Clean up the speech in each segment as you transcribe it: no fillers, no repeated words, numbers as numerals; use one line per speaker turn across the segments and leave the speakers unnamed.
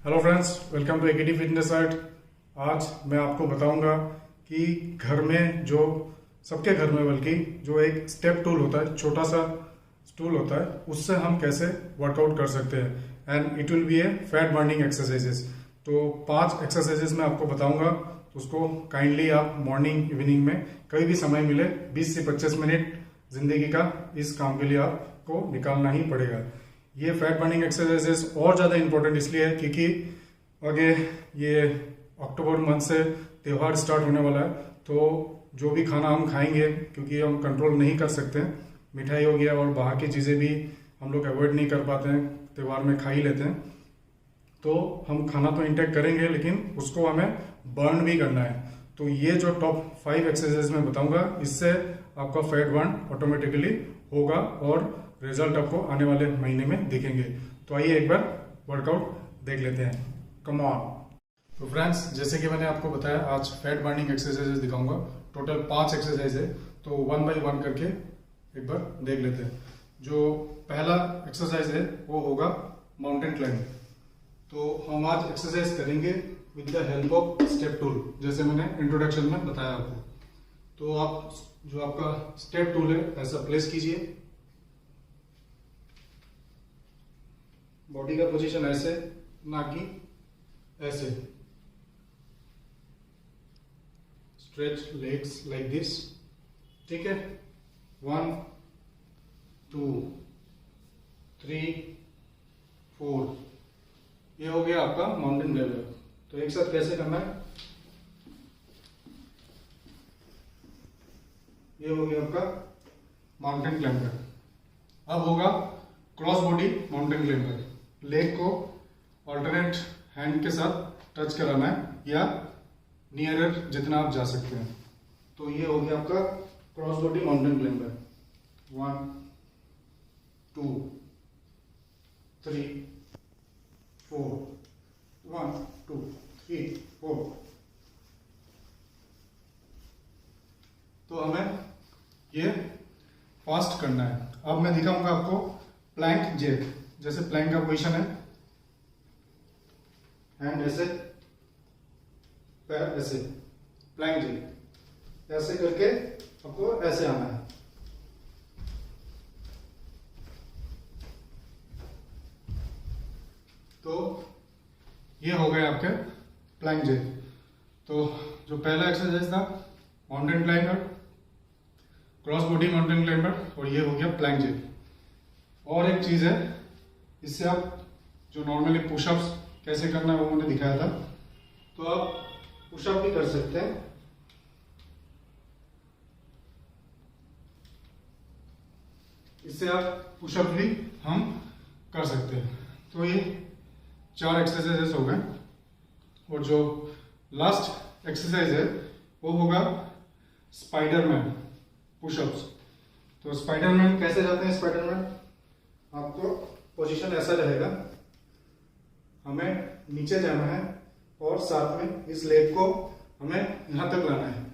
Hello friends, welcome to AKT fitness art. आज मैं आपको बताऊंगा कि घर में जो सबके घर में बल्कि जो एक स्टेप टूल होता है, छोटा सा टूल होता है, उससे हम कैसे वर्कआउट कर सकते हैं and it will be A fat burning exercises. तो 5 एक्सरसाइजेस मैं आपको बताऊंगा, तो उसको काइंडली आप मॉर्निंग इवनिंग में कभी भी समय मिले 20 से 25 मिनट जिंदगी का इस काम के लिए आपको निकालना ही पड़ेगा। ये फैट बर्निंग एक्सरसाइजेस और ज़्यादा इंपॉर्टेंट इसलिए है क्योंकि आगे ये अक्टूबर मंथ से त्यौहार स्टार्ट होने वाला है। तो जो भी खाना हम खाएंगे, क्योंकि हम कंट्रोल नहीं कर सकते हैं, मिठाई हो गया और बाहर की चीज़ें भी हम लोग अवॉइड नहीं कर पाते हैं, त्यौहार में खा ही लेते हैं। तो हम खाना तो इंटेक करेंगे लेकिन उसको हमें बर्न भी करना है। तो ये जो टॉप 5 एक्सरसाइज मैं बताऊंगा, इससे आपका फैट बर्न ऑटोमेटिकली होगा और रिजल्ट आपको आने वाले महीने में दिखेंगे। तो आइए एक बार वर्कआउट देख लेते हैं। Come on. तो फ्रेंड्स, जैसे कि मैंने आपको बताया, आज फैट बर्निंग एक्सरसाइजेस दिखाऊंगा। टोटल 5 एक्सरसाइज है, तो 1 बाय 1 करके एक बार देख लेते हैं। जो पहला एक्सरसाइज है वो होगा माउंटेन क्लाइंब। तो हम आज एक्सरसाइज करेंगे with the help of step tool, जैसे मैंने इंट्रोडक्शन में बताया आपको। तो आप जो आपका स्टेप टूल है ऐसा प्लेस कीजिए, बॉडी का पोजीशन ऐसे, ना कि ऐसे। स्ट्रेच लेग्स लाइक दिस, ठीक है। 1 2 3 4, ये हो गया आपका माउंटेन क्लाइंबर। तो एक साथ कैसे करना है, ये हो गया आपका माउंटेन क्लाइंबर। अब होगा cross body mountain climber. Leg को ऑल्टरनेट हैंड के साथ टच कराना है या नियरर जितना आप जा सकते हैं। तो ये हो गया आपका क्रॉस बॉडी माउंटेन क्लाइंबर। 1 2 3 4, 1 2 3 4। तो हमें ये फास्ट करना है। अब मैं दिखाऊंगा आपको प्लैंक जैक। जैसे प्लैंक का पोजीशन है, हैंड ऐसे, पैर ऐसे, प्लैंक जैक ऐसे करके आपको ऐसे आना है। तो ये हो गए आपके प्लैंक जैक। तो जो पहला एक्सरसाइज था mountain climber, cross body mountain climber, और ये हो गया प्लैंक जैक। और एक चीज है, इससे आप जो नॉर्मली पुशअप्स कैसे करना है वो मैंने दिखाया था, तो आप पुशअप भी कर सकते हैं। इससे आप पुशअप भी हम कर सकते हैं। तो ये 4 एक्सरसाइजेस हो गए। और जो लास्ट एक्सरसाइज है वो होगा स्पाइडरमैन पुशअप्स। तो स्पाइडरमैन कैसे जाते हैं? स्पाइडरमैन आपको पोजीशन ऐसा रहेगा, हमें नीचे जाना है और साथ में इस लेग को हमें यहां तक लाना है,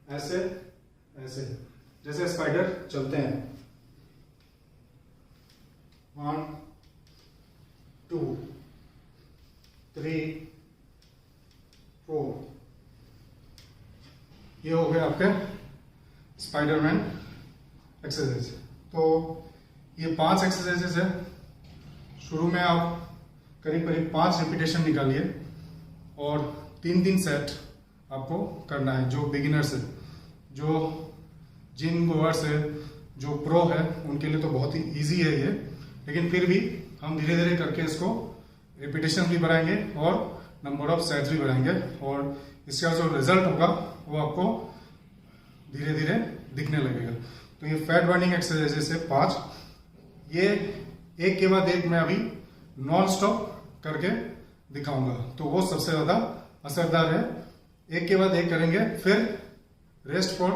ऐसे ऐसे, जैसे स्पाइडर चलते हैं। 1 2 3 4, ये हो गए आपके स्पाइडरमैन एक्सरसाइज। तो ये 5 एक्सरसाइजेस है। शुरू में आप करीब करीब 5 रिपीटेशन निकालिए और 3-3 सेट आपको करना है। जो बिगिनर्स है, जो जिम गोअर्स है, जो प्रो है, उनके लिए तो बहुत ही इजी है ये, लेकिन फिर भी हम धीरे धीरे करके इसको रिपीटेशन भी बढ़ाएंगे और नंबर ऑफ सेट्स भी बढ़ाएंगे, और इसका जो रिजल्ट होगा वो आपको धीरे धीरे दिखने लगेगा। तो ये फैट बर्निंग एक्सरसाइजेस है 5। ये एक के बाद एक मैं अभी नॉन स्टॉप करके दिखाऊंगा, तो वो सबसे ज्यादा असरदार है। एक के बाद एक करेंगे, फिर rest for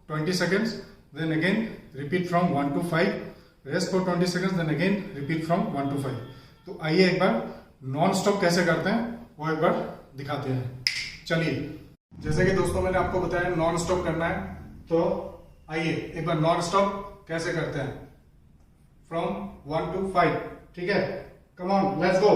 20 seconds, then again repeat from 1 to 5, rest for 20 seconds, then again repeat from 1 to 5। तो आइए एक बार नॉन स्टॉप कैसे करते हैं वो एक बार दिखाते हैं। चलिए, जैसे कि दोस्तों मैंने आपको बताया नॉन स्टॉप करना है, तो आइए एक बार नॉन स्टॉप कैसे करते हैं फ्रॉम 1 to 5, ठीक है। Come on, let's go.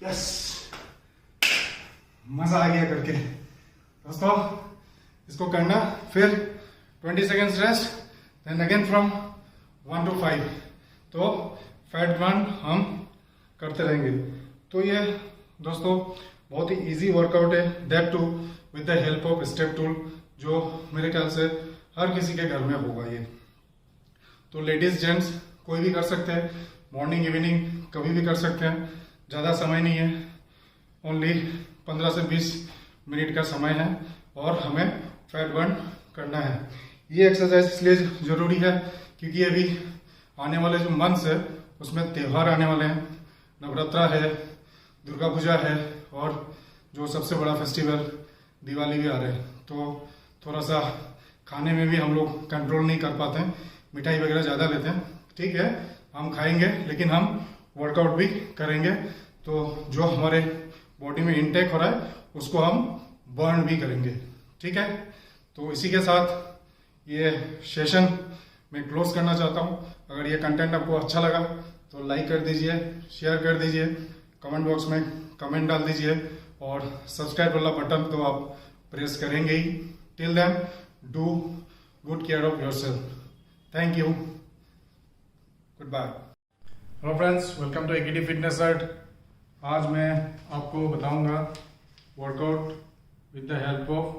Yes, मजा आ गया करके दोस्तों। इसको करना, फिर 20 seconds rest, then again from 1 to 5। तो फैट बर्न हम करते रहेंगे। तो ये दोस्तों बहुत ही इजी वर्कआउट है, that too with the help of step tool, जो मेरे ख्याल से हर किसी के घर में होगा ये। तो लेडीज जेंट्स कोई भी कर सकते हैं, मॉर्निंग इवनिंग कभी भी कर सकते हैं। ज़्यादा समय नहीं है, ओनली 15 से 20 मिनट का समय है और हमें फैट बर्न करना है। ये एक्सरसाइज इसलिए ज़रूरी है क्योंकि अभी आने वाले जो मंथ्स है उसमें त्यौहार आने वाले हैं, नवरात्रा है, दुर्गा पूजा है और जो सबसे बड़ा फेस्टिवल दिवाली भी आ रहे हैं। तो थोड़ा सा खाने में भी हम लोग कंट्रोल नहीं कर पाते हैं, मिठाई वगैरह ज़्यादा लेते हैं। ठीक है, हम खाएंगे लेकिन हम वर्कआउट भी करेंगे, तो जो हमारे बॉडी में इनटेक हो रहा है उसको हम बर्न भी करेंगे। ठीक है, तो इसी के साथ ये सेशन मैं क्लोज करना चाहता हूँ। अगर ये कंटेंट आपको अच्छा लगा तो लाइक कर दीजिए, शेयर कर दीजिए, कमेंट बॉक्स में कमेंट डाल दीजिए और सब्सक्राइब वाला बटन तो आप प्रेस करेंगे ही। Till then do good care of yourself. Thank you, goodbye. Hello friends, welcome to AKD fitness at. आज मैं आपको बताऊंगा workout with the help of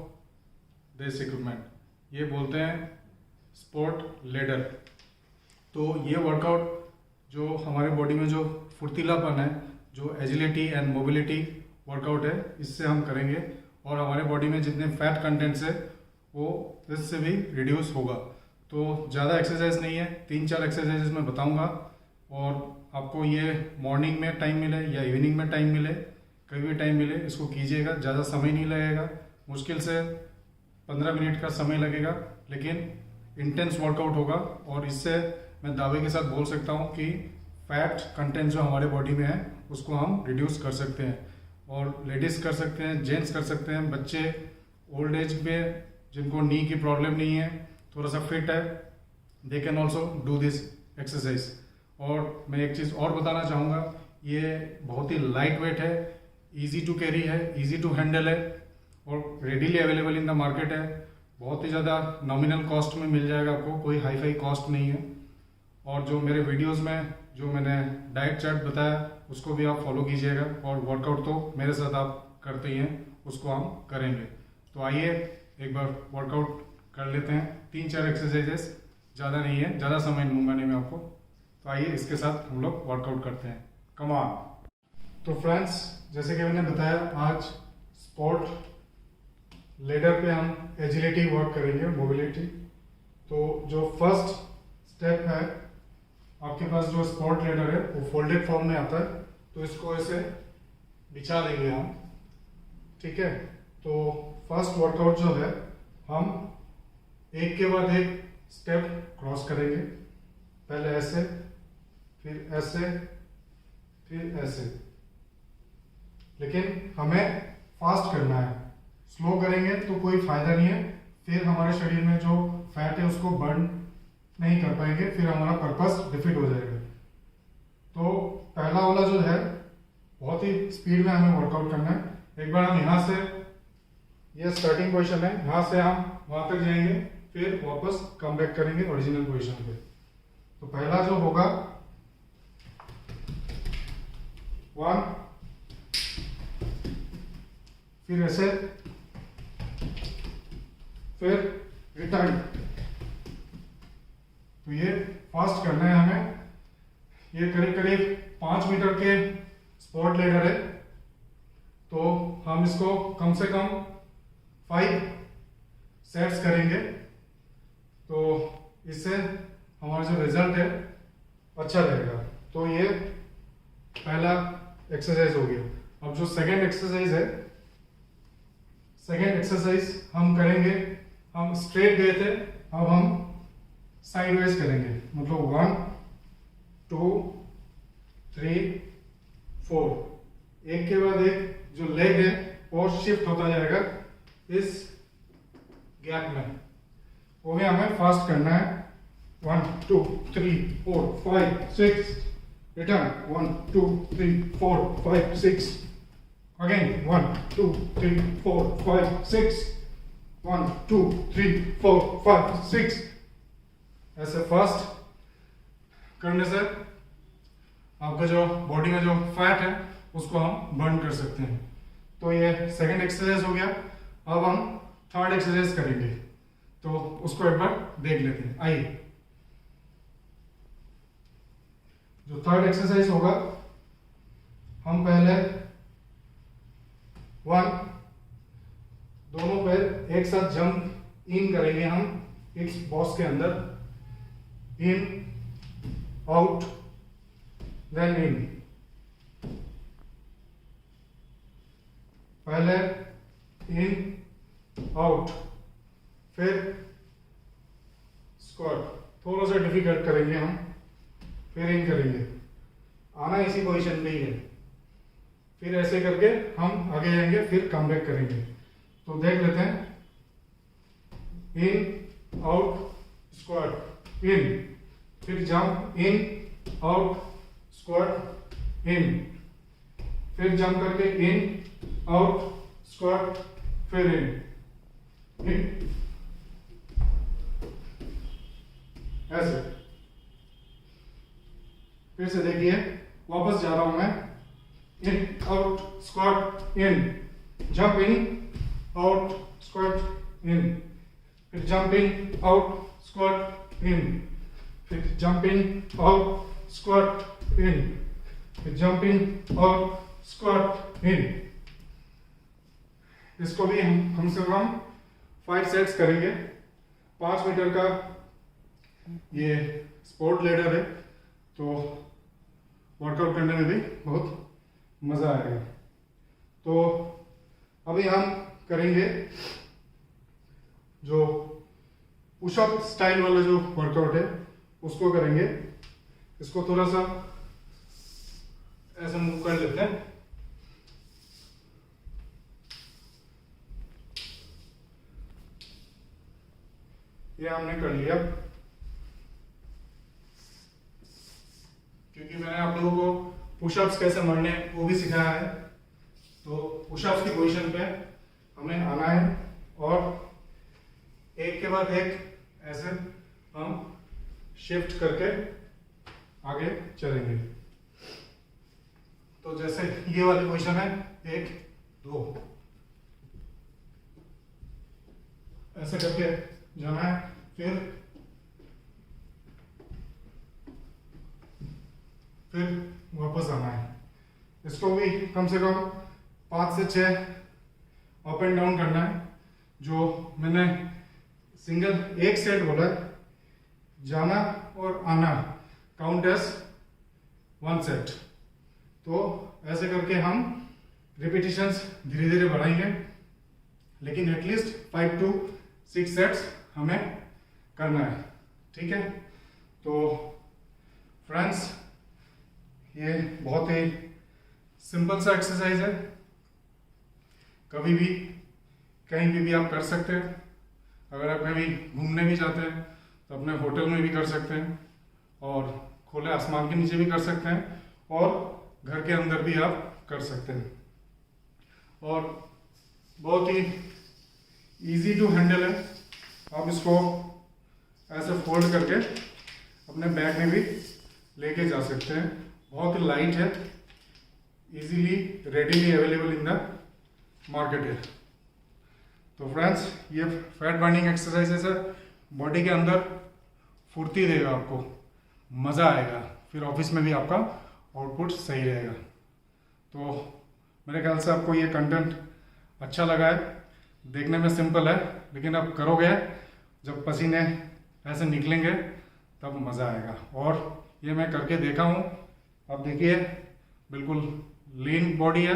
this equipment. ये बोलते हैं स्पोर्ट लेडर। तो ये वर्कआउट जो हमारे बॉडी में जो फुर्तीलापन है, जो एजिलिटी एंड मोबिलिटी वर्कआउट है, इससे हम करेंगे और हमारे बॉडी में जितने फैट कंटेंट्स है वो इससे भी रिड्यूस होगा। तो ज़्यादा एक्सरसाइज नहीं है, 3-4 एक्सरसाइजेज मैं बताऊंगा और आपको ये मॉर्निंग में टाइम मिले या इवनिंग में टाइम मिले, कभी भी टाइम मिले, इसको कीजिएगा। ज़्यादा समय नहीं लगेगा, मुश्किल से 15 मिनट का समय लगेगा, लेकिन इंटेंस वर्कआउट होगा और इससे मैं दावे के साथ बोल सकता हूँ कि फैट कंटेंट जो हमारे बॉडी में है उसको हम रिड्यूस कर सकते हैं। और लेडीज़ कर सकते हैं, जेंट्स कर सकते हैं, बच्चे, ओल्ड एज में जिनको नी की प्रॉब्लम नहीं है, थोड़ा सा फिट है, they can also do this exercise. और मैं एक चीज़ और बताना चाहूँगा, ये बहुत ही लाइट वेट है, इजी टू कैरी है, इजी टू हैंडल है और readily available in the market है। बहुत ही ज़्यादा नॉमिनल कॉस्ट में मिल जाएगा आपको, कोई हाई फाई कॉस्ट नहीं है। और जो मेरे वीडियोस में जो मैंने डाइट चार्ट बताया उसको भी आप फॉलो कीजिएगा और वर्कआउट तो मेरे साथ आप करते ही हैं, उसको हम करेंगे। तो आइए एक बार वर्कआउट कर लेते हैं, 3-4 एक्सरसाइजेस, ज़्यादा नहीं है, ज़्यादा समय लूँगा नहीं मैं आपको। तो आइए इसके साथ हम लोग वर्कआउट करते हैं। Come on. तो फ्रेंड्स, जैसे कि मैंने बताया, आज स्पोर्ट लेडर पे हम एजिलिटी वर्क करेंगे, मोबिलिटी। तो जो फर्स्ट स्टेप है, आपके पास जो स्पोर्ट लेडर है वो फोल्डेड फॉर्म में आता है, तो इसको ऐसे बिछा देंगे हम। ठीक है, तो फर्स्ट वर्कआउट जो है, हम एक के बाद एक स्टेप क्रॉस करेंगे। पहले ऐसे, फिर ऐसे, फिर ऐसे, लेकिन हमें फास्ट करना है। स्लो करेंगे तो कोई फायदा नहीं है, फिर हमारे शरीर में जो फैट है उसको बर्न नहीं कर पाएंगे, फिर हमारा पर्पस डिफीट हो जाएगा। तो पहला वाला जो है बहुत ही स्पीड में हमें वर्कआउट करना है। एक बार हम यहाँ से, ये स्टार्टिंग पोजीशन है, यहाँ से हम वहां तक जाएंगे, फिर वापस कम बैक करेंगे ओरिजिनल पोजीशन पे। तो पहला जो होगा 1, फिर ऐसे, फिर रिटर्न। तो ये फास्ट करना है हमें। ये करीब करीब 5 मीटर के स्पोर्ट लेडर है, तो हम इसको कम से कम 5 सेट्स करेंगे। तो इससे हमारा जो रिजल्ट है अच्छा रहेगा। तो ये पहला एक्सरसाइज हो गया। अब जो सेकेंड एक्सरसाइज है, सेकेंड एक्सरसाइज हम करेंगे, हम स्ट्रेट गए थे, अब हम साइडवेज करेंगे, मतलब 1, 2, 3, 4, एक के बाद एक जो लेग है वो शिफ्ट होता जाएगा इस गैप में, वो भी हमें फास्ट करना है। 1, 2, 3, 4, 5, 6, Return. 1, 2, 3, 4, 5, 6. Again. 1, 2, 3, 4, 5, 6. 1, 2, 3, 4, 5, 6. ऐसे फास्ट करने से आपका जो बॉडी में जो फैट है उसको हम बर्न कर सकते हैं। तो ये सेकंड एक्सरसाइज हो गया। अब हम थर्ड एक्सरसाइज करेंगे, तो उसको एक बार देख लेते हैं। आइए, जो थर्ड एक्सरसाइज होगा, हम पहले दोनों पैर एक साथ जंप इन करेंगे हम इस बॉक्स के अंदर, इन आउट देन इन। पहले इन आउट, फिर स्क्वाट। थोड़ा सा डिफिकल्ट करेंगे हम, फिर इन करेंगे, आना इसी पोजीशन पे ही है। फिर ऐसे करके हम आगे जाएंगे, फिर कम बैक करेंगे। तो देख लेते हैं। इन आउट स्क्वाट इन, फिर jump in out squat in, फिर जंप करके इन आउट स्क्वाट, फिर इन ऐसे। फिर से देखिए, वापस जा रहा हूं मैं। In out squat in, jump in out squat in, फिर jump in out squat in, फिर jump in out squat in, फिर jump in out squat in. इसको भी हम कम से कम 5 सेट्स करेंगे। 5 मीटर का ये स्पोर्ट लेडर है, तो वर्कआउट करने में भी बहुत मजा आएगा। तो अभी हम करेंगे जो पुशअप स्टाइल वाला जो वर्कआउट है उसको करेंगे। इसको थोड़ा सा ऐसे मूव कर लेते हैं। ये हमने कर लिया, क्योंकि मैंने आप लोगों को पुशअप्स कैसे मारने वो भी सिखाया है। तो पुशअप्स की पोजीशन पे हमें आना है और एक के बाद एक ऐसे हम शिफ्ट करके आगे चलेंगे। तो जैसे ये वाली पोजीशन है, 1 2 ऐसे करके जाना है, फिर वापस आना है। इसको भी कम से कम 5 से 6 अप एंड डाउन करना है। जो मैंने सिंगल एक सेट बोला है, जाना और आना काउंट एज 1 सेट। तो ऐसे करके हम रिपीटिशंस धीरे धीरे बढ़ाएंगे, लेकिन एटलीस्ट 5 to 6 सेट्स हमें करना है। ठीक है, तो फ्रेंड्स, ये बहुत ही सिंपल सा एक्सरसाइज है। कभी भी कहीं भी आप कर सकते हैं। अगर आप कहीं घूमने भी जाते हैं तो अपने होटल में भी कर सकते हैं, और खुले आसमान के नीचे भी कर सकते हैं, और घर के अंदर भी आप कर सकते हैं। और बहुत ही इजी टू हैंडल है। आप इसको ऐसे फोल्ड करके अपने बैग में भी लेके जा सकते हैं। बहुत ही लाइट है, easily readily available in the market है। तो फ्रेंड्स, ये फैट बर्निंग एक्सरसाइजेस है। बॉडी के अंदर फुर्ती देगा, आपको मज़ा आएगा, फिर ऑफिस में भी आपका आउटपुट सही रहेगा। तो मेरे ख्याल से आपको ये कंटेंट अच्छा लगा है। देखने में सिंपल है, लेकिन आप करोगे, जब पसीने ऐसे निकलेंगे तब मज़ा आएगा। और ये मैं करके देखा हूँ। आप देखिए, बिल्कुल लीन बॉडी है।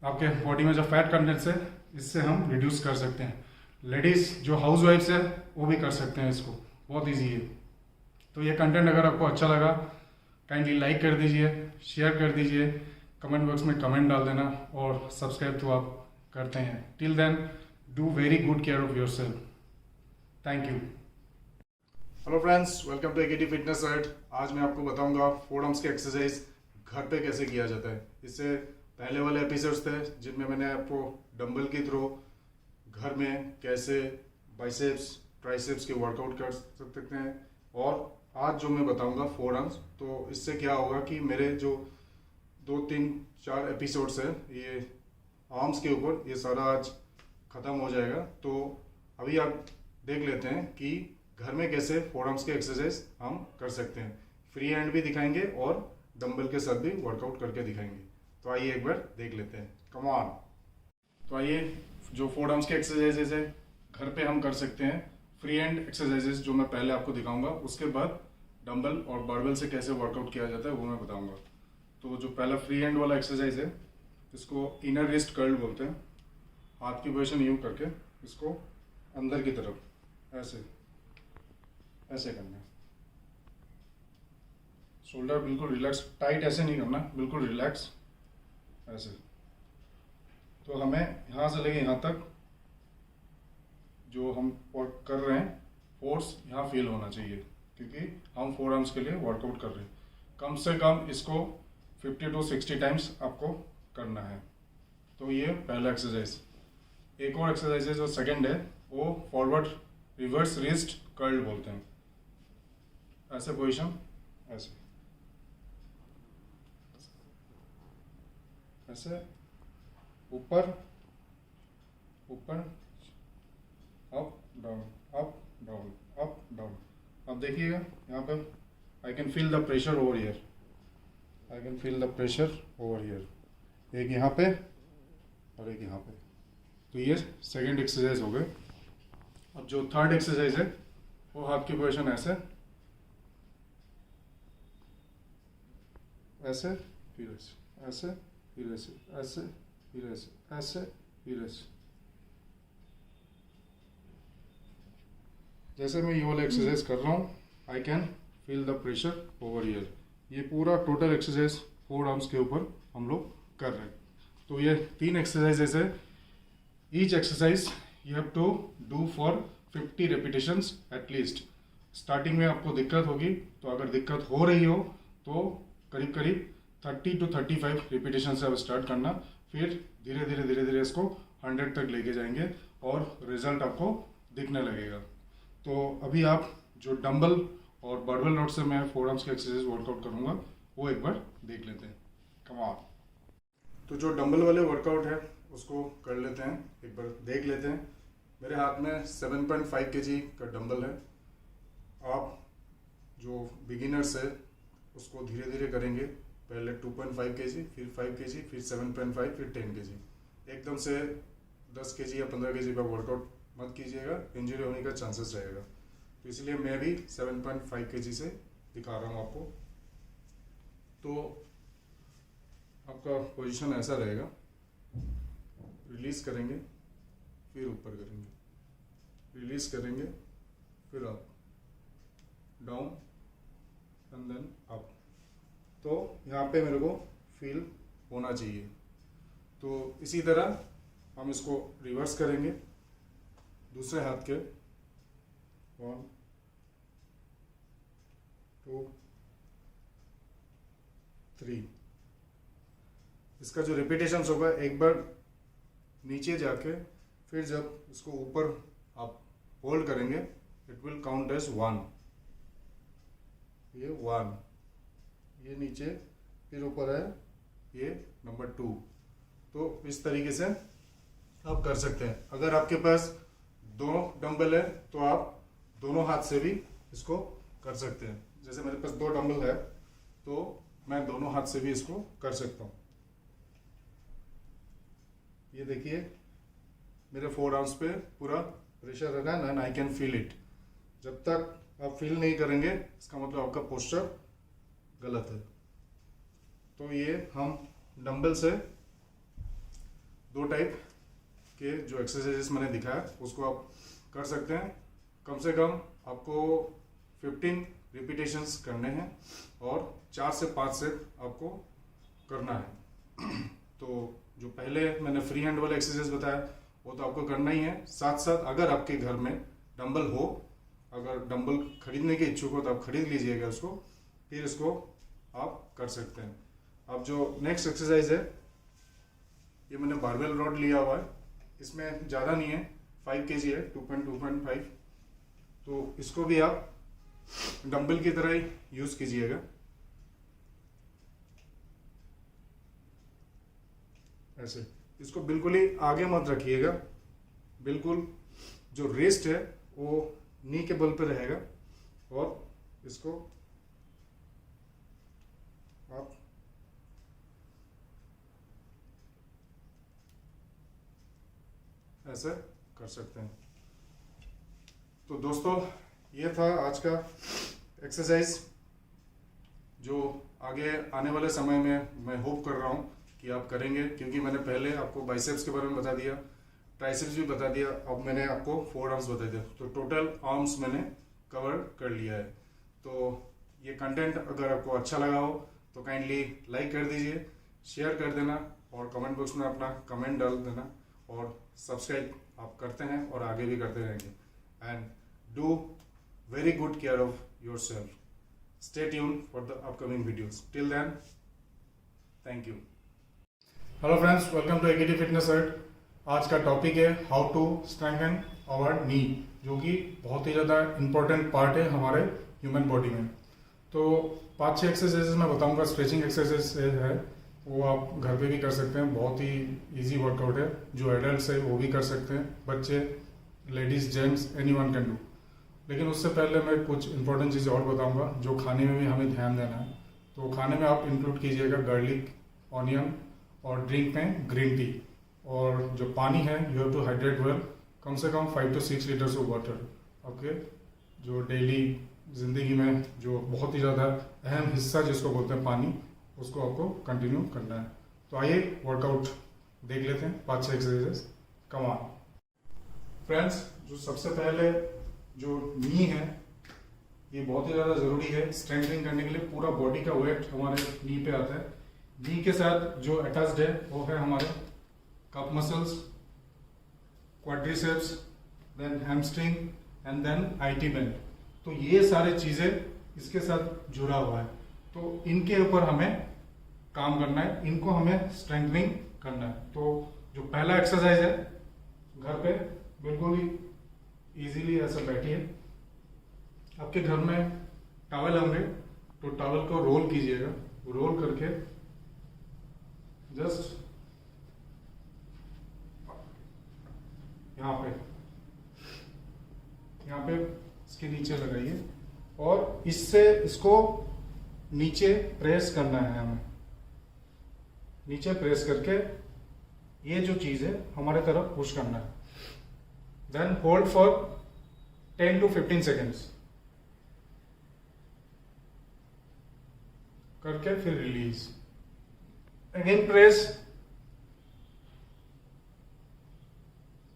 आपके बॉडी में जो फैट कंटेंट्स है, इससे हम रिड्यूस कर सकते हैं। लेडीज़ जो हाउस वाइफ्स है वो भी कर सकते हैं इसको, बहुत इजी है। तो ये कंटेंट अगर आपको अच्छा लगा, काइंडली लाइक कर दीजिए, शेयर कर दीजिए, कमेंट बॉक्स में कमेंट डाल देना, और सब्सक्राइब तो आप करते हैं। Till then, do very good care of yourself. Thank you. Hello friends, welcome to AKT fitness सर्ट। आज मैं आपको बताऊंगा फोर आर्म्स की एक्सरसाइज घर पे कैसे किया जाता है। इससे पहले वाले एपिसोड्स थे जिनमें मैंने आपको डंबल के थ्रू घर में कैसे बाइसेप्स ट्राइसेप्स के वर्कआउट कर सकते हैं, और आज जो मैं बताऊंगा फोर आर्म्स, तो इससे क्या होगा कि मेरे जो 2-3-4 एपिसोड्स है ये आर्म्स के ऊपर, ये सारा आज ख़त्म हो जाएगा। तो अभी आप देख लेते हैं कि घर में कैसे फोर आर्म्स के एक्सरसाइज हम कर सकते हैं। फ्री हैंड भी दिखाएंगे और डंबल के साथ भी वर्कआउट करके दिखाएंगे। तो आइए एक बार देख लेते हैं, कम ऑन। तो आइए, जो फोर आर्म्स के एक्सरसाइजेज है घर पे हम कर सकते हैं। फ्री हैंड एक्सरसाइजेज जो मैं पहले आपको दिखाऊंगा, उसके बाद डंबल और बारबेल से कैसे वर्कआउट किया जाता है वो मैं बताऊंगा। तो जो पहला फ्री हैंड वाला एक्सरसाइज है, इसको इनर रिस्ट कर्ल बोलते हैं। हाथ की पोजीशन यूं करके इसको अंदर की तरफ ऐसे करना है। शोल्डर बिल्कुल रिलैक्स, टाइट ऐसे नहीं करना, बिल्कुल रिलैक्स ऐसे। तो हमें यहाँ से लेके यहाँ तक जो हम कर रहे हैं फोर्स यहाँ फील होना चाहिए, क्योंकि हम फोर आर्म्स के लिए वर्कआउट कर रहे हैं। कम से कम इसको 50 to 60 टाइम्स आपको करना है। तो ये पहला एक्सरसाइज। एक और एक्सरसाइज है जो सेकंड है, वो फॉरवर्ड रिवर्स रिस्ट कर्ल बोलते हैं। ऐसे पोजीशन, ऐसे ऐसे ऊपर ऊपर, up down up down up down. अब देखिएगा यहाँ पे, I can feel the pressure over here, I can feel the pressure over here. एक यहाँ पे और एक यहाँ पे। तो ये सेकंड एक्सरसाइज हो गए। अब जो थर्ड एक्सरसाइज है वो हाथ की पोजीशन ऐसे ऐसे फिर ऐसे, ऐसे फिर ऐसे, ऐसे फिर ऐसे, ऐसे फिर ऐसे। जैसे मैं ये वाला एक्सरसाइज कर रहा हूँ, I can feel the pressure over here. ये पूरा टोटल एक्सरसाइज फोर आर्म्स के ऊपर हम लोग कर रहे हैं। तो ये 3 एक्सरसाइजेस है। Each exercise you have to do for 50 repetitions at least. Starting में आपको दिक्कत होगी, तो अगर दिक्कत हो रही हो तो करीब 30 to 35 रिपीटेशन से आप स्टार्ट करना। फिर धीरे धीरे इसको 100 तक लेके जाएंगे और रिजल्ट आपको दिखने लगेगा। तो अभी आप जो डंबल और बारबेल नोट से मैं फोर आर्म्स के एक्सरसाइज वर्कआउट करूंगा वो एक बार देख लेते हैं, कम ऑन। तो जो डंबल वाले वर्कआउट है उसको कर लेते हैं, एक बार देख लेते हैं। मेरे हाथ में 7.5 kg का डंबल है। आप जो बिगिनर्स है उसको धीरे धीरे करेंगे। पहले 2.5 kg, फिर 5 kg, फिर 7.5, फिर 10 kg। एकदम से 10 kg या 15 kg का वर्कआउट मत कीजिएगा, इंजरी होने का चांसेस रहेगा। तो इसलिए मैं भी 7.5 kg से दिखा रहा हूँ आपको। तो आपका पोजीशन ऐसा रहेगा, रिलीज करेंगे फिर ऊपर करेंगे, रिलीज करेंगे फिर up, down and then up. तो यहाँ पे मेरे को फील होना चाहिए। तो इसी तरह हम इसको रिवर्स करेंगे दूसरे हाथ के। 1 2 3। इसका जो रिपीटेशंस होगा, एक बार नीचे जाके फिर जब इसको ऊपर आप होल्ड करेंगे, इट विल काउंट एज 1। ये 1, ये नीचे फिर ऊपर है, ये नंबर 2। तो इस तरीके से आप कर सकते हैं। अगर आपके पास 2 डंबल है तो आप दोनों हाथ से भी इसको कर सकते हैं। जैसे मेरे पास 2 डंबल है तो मैं दोनों हाथ से भी इसको कर सकता हूँ। ये देखिए मेरे फोर आर्म्स पे पूरा प्रेशर रखा है and I can feel it. जब तक आप फील नहीं करेंगे इसका मतलब आपका पोस्चर गलत है। तो ये हम डंबल से 2 टाइप के जो एक्सरसाइजेस मैंने दिखाया उसको आप कर सकते हैं। कम से कम आपको 15 रिपीटेशंस करने हैं और 4 से 5 सेट आपको करना है। तो जो पहले मैंने फ्री हैंड वाला एक्सरसाइज बताया वो तो आपको करना ही है। साथ साथ अगर आपके घर में डंबल हो, अगर डंबल खरीदने के इच्छुक हो तो आप खरीद लीजिएगा उसको, फिर इसको आप कर सकते हैं। अब जो नेक्स्ट एक्सरसाइज है, ये मैंने बारबेल रॉड लिया हुआ है, इसमें ज़्यादा नहीं है, 5 kg है, 2.5। तो इसको भी आप डंबल की तरह ही यूज़ कीजिएगा। ऐसे इसको बिल्कुल ही आगे मत रखिएगा, बिल्कुल जो रेस्ट है वो नी के बल पे रहेगा, और इसको आप ऐसे कर सकते हैं। तो दोस्तों, ये था आज का एक्सरसाइज, जो आगे आने वाले समय में मैं होप कर रहा हूँ कि आप करेंगे, क्योंकि मैंने पहले आपको बाइसेप्स के बारे में बता दिया, ट्राइसेप्स भी बता दिया, अब मैंने आपको 4 आर्म्स बता दिया, तो टोटल आर्म्स मैंने कवर कर लिया है। तो ये कंटेंट अगर आपको अच्छा लगा हो तो काइंडली लाइक कर दीजिए, शेयर कर देना, और कमेंट बॉक्स में अपना कमेंट डाल देना, और सब्सक्राइब आप करते हैं और आगे भी करते रहेंगे। And do very good care of yourself. Stay tune for the upcoming videos. Till then, thank you. Hello friends, welcome to AKT fitness world. आज का टॉपिक है how to strengthen our knee, जो कि बहुत ही ज़्यादा important part है हमारे ह्यूमन बॉडी में। तो 5-6 एक्सरसाइजेस मैं बताऊंगा, स्ट्रेचिंग एक्सरसाइज है, वो आप घर पे भी कर सकते हैं, बहुत ही इजी वर्कआउट है। जो एडल्ट्स है वो भी कर सकते हैं, बच्चे, ladies, gents, anyone can do. लेकिन उससे पहले मैं कुछ इंपॉर्टेंट चीज़ें और बताऊंगा जो खाने में भी हमें ध्यान देना है। तो खाने में आप इंक्लूड कीजिएगा गार्लिक, ऑनियन, और ड्रिंक में ग्रीन टी, और जो पानी है you have to hydrate well, कम से कम 5 to 6 litres of water. Okay, जो डेली जिंदगी में जो बहुत ही ज़्यादा अहम हिस्सा जिसको बोलते हैं पानी, उसको आपको कंटिन्यू करना है। तो आइए वर्कआउट देख लेते हैं, 5-6 एक्सरसाइजेस। कम ऑन फ्रेंड्स, जो सबसे पहले जो नी है, ये बहुत ही ज़्यादा ज़रूरी है स्ट्रेंथनिंग करने के लिए। पूरा बॉडी का वेट हमारे नी पे आता है। नी के साथ जो अटैच्ड है वो है हमारे calf muscles, quadriceps, then hamstring, and then IT band. तो ये सारे चीज़ें इसके साथ जुड़ा हुआ है, तो इनके ऊपर हमें काम करना है, इनको हमें स्ट्रेंथनिंग करना है। तो जो पहला एक्सरसाइज है, घर पे बिल्कुल ही इजीली ऐसे बैठिए। आपके घर में टॉवल होंगे तो टॉवल को रोल कीजिएगा, रोल करके जस्ट यहाँ पे इसके नीचे लगाइए, और इससे इसको नीचे प्रेस करना है हमें। नीचे प्रेस करके ये जो चीज है हमारे तरफ पुश करना है। Then hold for 10 to 15 seconds करके फिर release. Again press,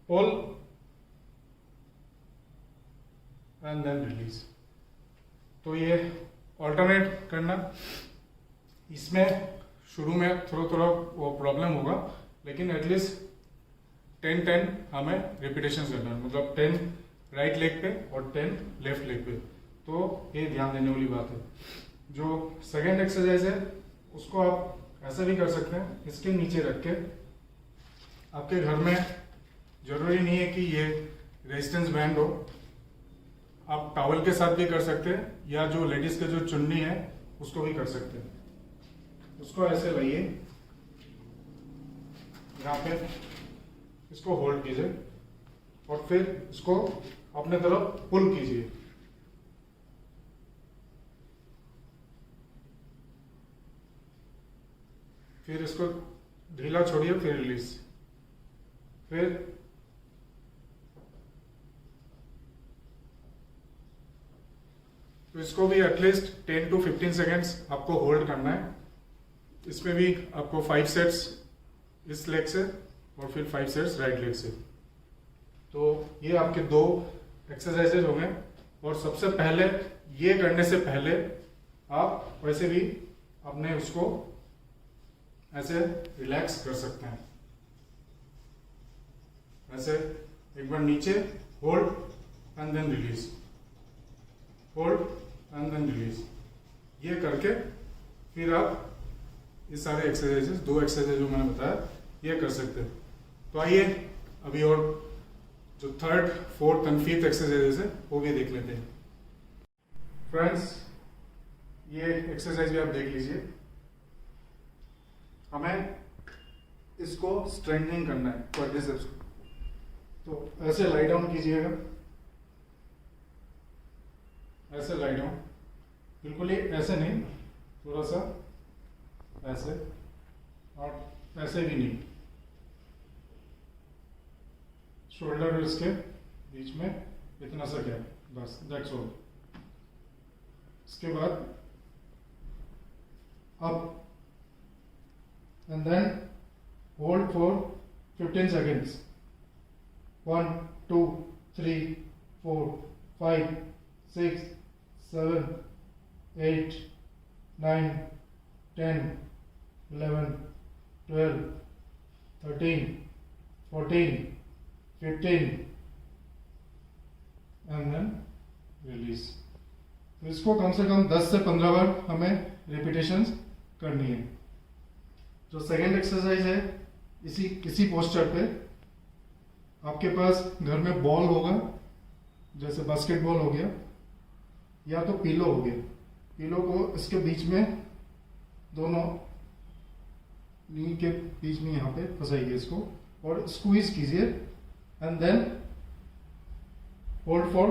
pull, and then release. तो ये ऑल्टरनेट करना। इसमें शुरू में थोड़ा वो प्रॉब्लम होगा, लेकिन एटलीस्ट 10-10 हमें रिपीटेशन करना है, मतलब 10 राइट लेग पे और 10 लेफ्ट लेग पे। तो ये ध्यान देने वाली बात है। जो सेकेंड एक्सरसाइज है उसको आप ऐसे भी कर सकते हैं, इसके नीचे रख के। आपके घर में जरूरी नहीं है कि ये रेजिस्टेंस बैंड हो, आप टॉवल के साथ भी कर सकते हैं, या जो लेडीज के जो चुन्नी है उसको भी कर सकते हैं। उसको ऐसे लाइए, यहाँ पे इसको होल्ड कीजिए, और फिर इसको अपने तरफ पुल कीजिए। फिर इसको ढीला छोड़िए, फिर रिलीज। फिर तो इसको भी एटलीस्ट 10 to 15 सेकेंड्स आपको होल्ड करना है। इसमें भी आपको 5 सेट्स इस लेग से, और फिर 5 सेट्स राइट लेग से। तो ये आपके 2 एक्सरसाइजेज हो गए। और सबसे पहले ये करने से पहले आप वैसे भी अपने उसको ऐसे रिलैक्स कर सकते हैं। ऐसे एक बार नीचे hold and then release. Hold and then release. ये करके फिर आप ये सारे एक्सरसाइजेस, 2 एक्सरसाइज जो मैंने बताया, ये कर सकते हैं। तो आइए अभी और जो 3rd, 4th and 5th exercises है वो भी देख लेते हैं। फ्रेंड्स, ये एक्सरसाइज भी आप देख लीजिए। हमें इसको स्ट्रेंथनिंग करना है क्वाड्रिसेप्स को। तो ऐसे लाई डाउन कीजिएगा, ऐसे लाई डाउन, बिल्कुल ही ऐसे नहीं, थोड़ा सा ऐसे, और ऐसे भी नहीं, शोल्डर और इसके बीच में इतना सा गैप, बस, दैट्स ऑल। इसके बाद up and then hold for 15 seconds. 1, 2, 3, 4, 5, 6, 7, 8, 9, 10, 11, 12, 13, 14, 15 and then release. तो इसको कम से कम 10 से 15 बार हमें रिपीटेशंस करनी है। जो सेकेंड एक्सरसाइज है, इसी पोस्चर पे आपके पास घर में बॉल होगा, जैसे बास्केटबॉल हो गया या तो पिलो हो गया। पिलो को इसके बीच में, दोनों नी के बीच में यहाँ पे फंसाइए इसको और स्क्वीज कीजिए एंड देन होल्ड फॉर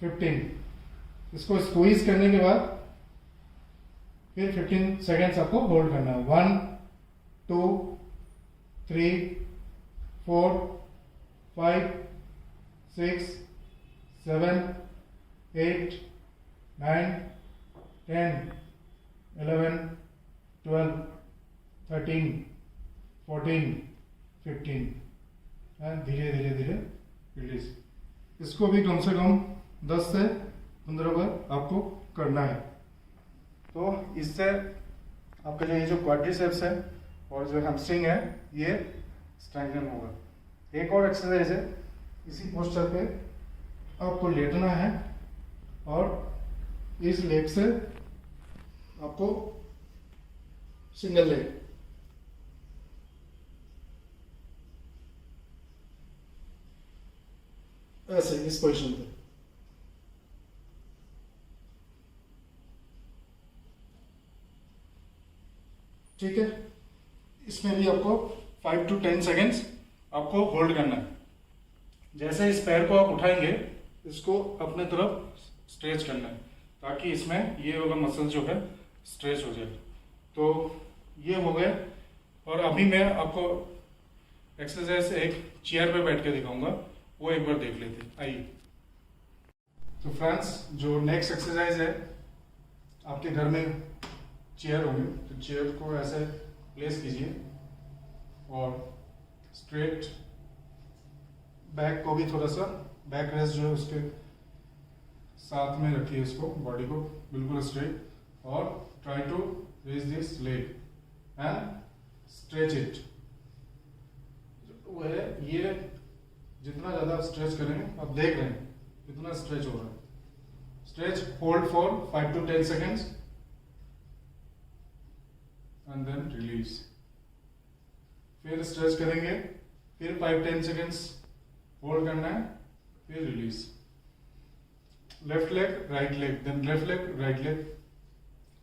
15। इसको स्क्वीज करने के बाद फिर 15 सेकेंड्स आपको होल्ड करना है। 1, 2, 3, 4, 5, 6, 7, 8, 9, 10, 11, 12, 13, 14, 15 एंड धीरे धीरे धीरे रिलीज। इसको भी कम से कम 10 से 15 बार आपको करना है। तो इससे आपका जो ये जो क्वाड्रिसेप्स है और जो हैमस्ट्रिंग है ये स्ट्रेंथन होगा। एक और एक्सरसाइज है, इसी पोस्चर पे आपको लेटना है और इस लेग से आपको सिंगल लेग, ऐसे इस पोजीशन पे, ठीक है। इसमें भी आपको 5 to 10 सेकेंड्स आपको होल्ड करना है। जैसे इस पैर को आप उठाएंगे, इसको अपने तरफ स्ट्रेच करना है ताकि इसमें ये वाला मसल जो है स्ट्रेच हो जाए। तो ये हो गया। और अभी मैं आपको एक्सरसाइज एक चेयर पे बैठ के दिखाऊंगा, वो एक बार देख लेते हैं, आइए। तो फ्रेंड्स, जो नेक्स्ट एक्सरसाइज है, आपके घर में चेयर होगी, तो चेयर को ऐसे प्लेस कीजिए और स्ट्रेट बैक को भी थोड़ा सा, बैक रेस्ट जो है उसके साथ में रखिए, इसको, बॉडी को बिल्कुल स्ट्रेट, और try to raise this leg and stretch it. वो है, ये जितना ज्यादा आप स्ट्रेच करेंगे, आप देख रहे हैं कितना स्ट्रेच हो रहा है। Stretch, hold for 5 to 10 seconds and then release। फिर स्ट्रेच करेंगे, फिर 5-10 सेकेंड्स होल्ड करना है, फिर release. Left leg, right leg, then left leg, right leg,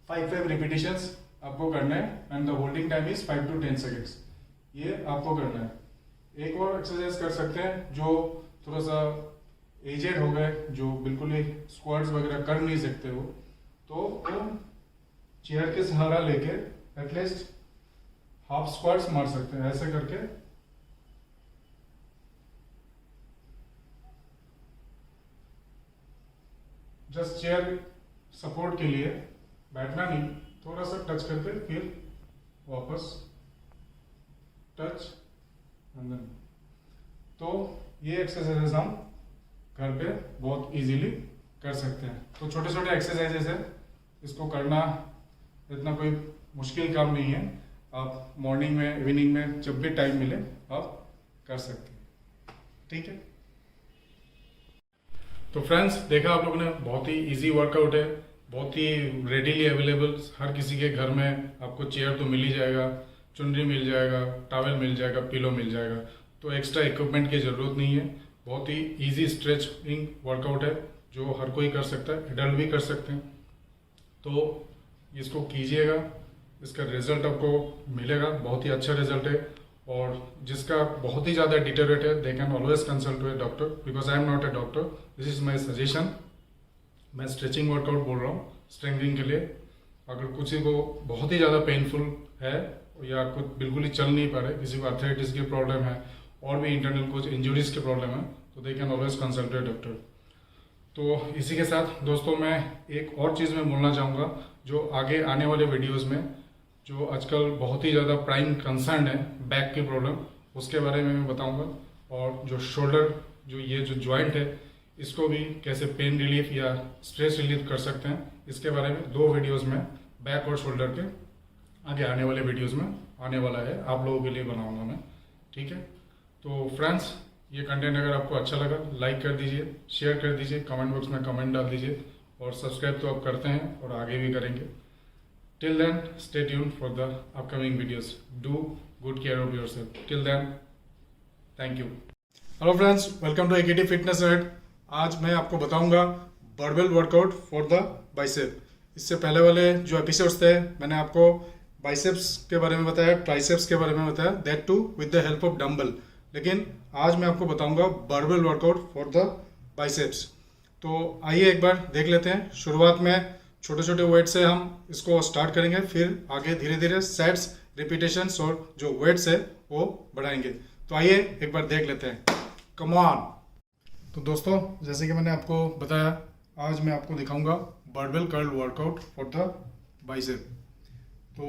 5 repetitions आपको करना है and the holding time is 5 to 10 seconds। ये आपको करना है। एक और एक्सरसाइज कर सकते हैं, जो थोड़ा सा एजेड हो गए, जो बिल्कुल ही स्क्वाट्स वगैरह कर नहीं सकते हो, तो वो चेयर के सहारा लेके एटलीस्ट हाफ स्क्वाट्स मार सकते हैं, ऐसे करके। जस्ट चेयर सपोर्ट के लिए, बैठना नहीं, थोड़ा सा टच करके फिर वापस टच एंड देन। तो ये एक्सरसाइजेस हम घर पे बहुत इजीली कर सकते हैं। तो छोटे छोटे एक्सरसाइजेस है, इसको करना इतना कोई मुश्किल काम नहीं है। आप मॉर्निंग में, इवनिंग में, जब भी टाइम मिले आप कर सकते हैं, ठीक है। तो फ्रेंड्स, देखा आप लोगों ने, बहुत ही इजी वर्कआउट है, बहुत ही रेडीली अवेलेबल। हर किसी के घर में आपको चेयर तो मिल ही जाएगा, चुनरी मिल जाएगा, टॉवेल मिल जाएगा, पिलो मिल जाएगा। तो एक्स्ट्रा इक्विपमेंट की ज़रूरत नहीं है। बहुत ही इजी स्ट्रेचिंग वर्कआउट है जो हर कोई कर सकता है, एडल्ट भी कर सकते हैं। तो इसको कीजिएगा, इसका रिजल्ट आपको मिलेगा, बहुत ही अच्छा रिजल्ट है। और जिसका बहुत ही ज़्यादा डिटेरेट है, they can always consult with doctor, because I am not a doctor, this is my suggestion. मैं स्ट्रेचिंग वर्कआउट बोल रहा हूँ स्ट्रेंथनिंग के लिए। अगर किसी को बहुत ही ज़्यादा पेनफुल है या कुछ बिल्कुल ही चल नहीं पा रहे, किसी को आर्थराइटिस की प्रॉब्लम है और भी इंटरनल कुछ इंजरीज की प्रॉब्लम है, तो they can always consult with doctor. तो इसी के साथ दोस्तों, मैं एक और चीज़ में बोलना चाहूँगा, जो आगे आने वाले वीडियोज़ में जो आजकल बहुत ही ज़्यादा प्राइम कंसर्न है, बैक की प्रॉब्लम, उसके बारे में मैं बताऊंगा। और जो शोल्डर, जो ये जो जॉइंट है, इसको भी कैसे पेन रिलीफ या स्ट्रेस रिलीफ कर सकते हैं, इसके बारे में 2 वीडियोस में बैक और शोल्डर के आगे आने वाले वीडियोस में आने वाला है, आप लोगों के लिए बनाऊंगा मैं। ठीक है, तो फ्रेंड्स, ये कंटेंट अगर आपको अच्छा लगा, लाइक कर दीजिए, शेयर कर दीजिए, कमेंट बॉक्स में कमेंट डाल दीजिए, और सब्सक्राइब तो आप करते हैं और आगे भी करेंगे। Till then, stay tuned for the upcoming videos. Do good care of yourself. Till then, thank you. Hello friends, welcome to AKT Fitness Ed. आज मैं आपको बताऊंगा barbell workout for the bicep. इससे पहले वाले जो एपिसोड्स थे, मैंने आपको बाइसेप्स के बारे में बताया, ट्राइसेप्स के बारे में बताया, that too with the help of dumbbell. लेकिन आज मैं आपको बताऊंगा barbell workout for the biceps. तो आइए एक बार देख लेते हैं। शुरुआत में छोटे छोटे वेट से हम इसको स्टार्ट करेंगे, फिर आगे धीरे धीरे सेट्स, रिपीटेशंस और जो वेट्स है वो बढ़ाएंगे। तो आइए एक बार देख लेते हैं, कम ऑन। तो दोस्तों, जैसे कि मैंने आपको बताया, आज मैं आपको दिखाऊंगा barbell curl workout for the bicep. तो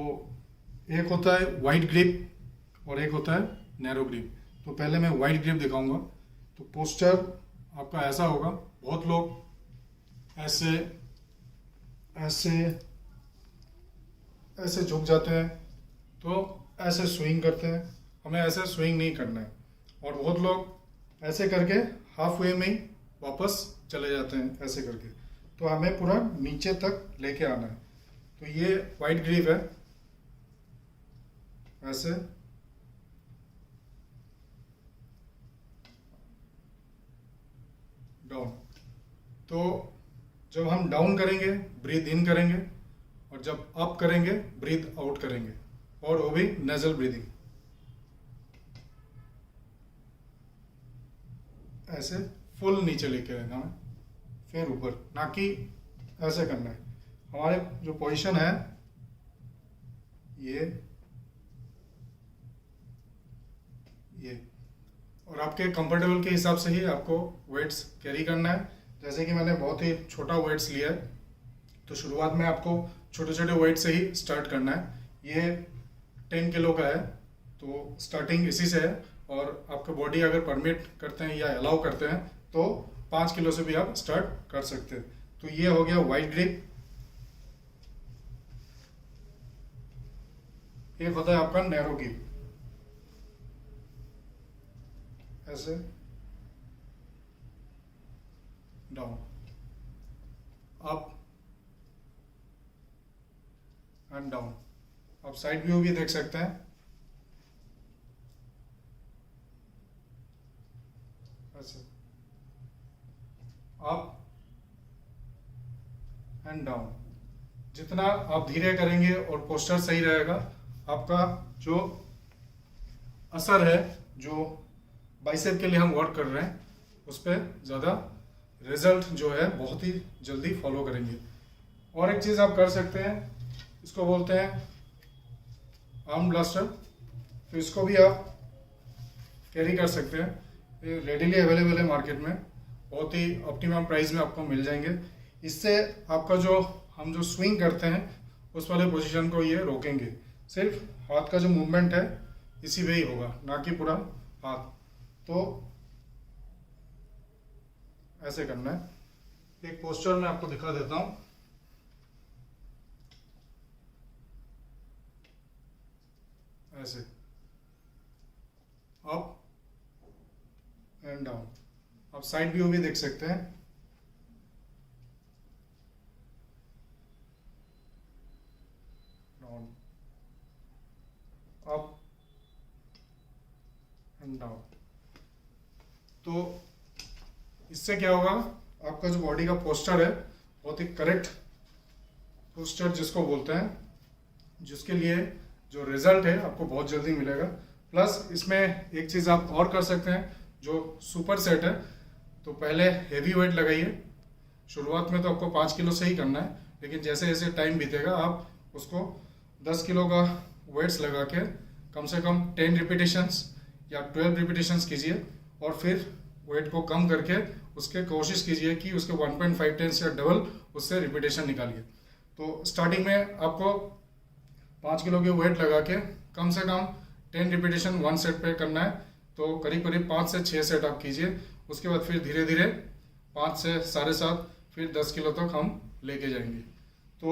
एक होता है वाइड ग्रिप और एक होता है नैरो ग्रिप। तो पहले मैं वाइड ग्रिप दिखाऊंगा। तो पोस्चर आपका ऐसा होगा, बहुत लोग ऐसे ऐसे ऐसे झुक जाते हैं, तो ऐसे स्विंग करते हैं। हमें ऐसे स्विंग नहीं करना है। और बहुत लोग ऐसे करके हाफ वे में ही वापस चले जाते हैं ऐसे करके। तो हमें पूरा नीचे तक लेके आना है। तो ये वाइड ग्रिप है, ऐसे डाउन। तो जब हम डाउन करेंगे, ब्रीथ इन करेंगे, और जब अप करेंगे, ब्रीथ आउट करेंगे, और वो भी नेजल ब्रीदिंग। ऐसे फुल नीचे लेके रहना है, फिर ऊपर, ना कि ऐसे करना है। हमारे जो पोजीशन है ये और आपके कंफर्टेबल के हिसाब से ही आपको वेट्स कैरी करना है। जैसे कि मैंने बहुत ही छोटा वेट्स लिया है, तो शुरुआत में आपको छोटे छोटे वेट से ही स्टार्ट करना है। ये 10 किलो का है, तो स्टार्टिंग इसी से है। और आपका बॉडी अगर परमिट करते हैं या अलाउ करते हैं, तो 5 किलो से भी आप स्टार्ट कर सकते हैं। तो ये हो गया वाइड ग्रिप। एक होता है आपका नैरो ग्रिप, ऐसे डाउन, अप एंड डाउन। आप साइड व्यू भी देख सकते हैं, ऐसे अप एंड डाउन। जितना आप धीरे करेंगे और पोस्चर सही रहेगा, आपका जो असर है, जो बाइसेप के लिए हम वर्क कर रहे हैं, उस पर ज़्यादा रिजल्ट जो है बहुत ही जल्दी फॉलो करेंगे। और एक चीज़ आप कर सकते हैं, इसको बोलते हैं आर्म ब्लास्टर। तो इसको भी आप कैरी कर सकते हैं, ये रेडीली अवेलेबल है मार्केट में, बहुत ही ऑप्टिमम प्राइस में आपको मिल जाएंगे। इससे आपका जो हम जो स्विंग करते हैं, उस वाले पोजीशन को ये रोकेंगे। सिर्फ हाथ का जो मूवमेंट है इसी में ही होगा, ना कि पूरा हाथ। तो ऐसे करना है। एक पोस्चर मैं आपको दिखा देता हूं, ऐसे अप एंड डाउन। आप साइड व्यू भी देख सकते हैं, तो इससे क्या होगा, आपका जो बॉडी का पोस्चर है बहुत ही करेक्ट पोस्चर जिसको बोलते हैं, जिसके लिए जो रिजल्ट है आपको बहुत जल्दी मिलेगा। प्लस इसमें एक चीज़ आप और कर सकते हैं, जो सुपर सेट है, तो पहले हेवी वेट लगाइए। शुरुआत में तो आपको 5 किलो से ही करना है, लेकिन जैसे जैसे टाइम बीतेगा आप उसको 10 किलो का वेट्स लगा के कम से कम 10 रिपीटेशंस या 12 रिपीटेशंस कीजिए, और फिर वेट को कम करके उसके कोशिश कीजिए कि उसके 1.5 टाइम्स या डबल उससे रिपीटेशन निकालिए। तो स्टार्टिंग में आपको 5 किलो के वेट लगा के कम से कम 10 रिपीटेशन 1 सेट पे करना है। तो करीब करीब 5 से 6 सेट आप कीजिए। उसके बाद फिर धीरे धीरे 5 से 7.5 फिर 10 किलो तक हम लेके जाएंगे। तो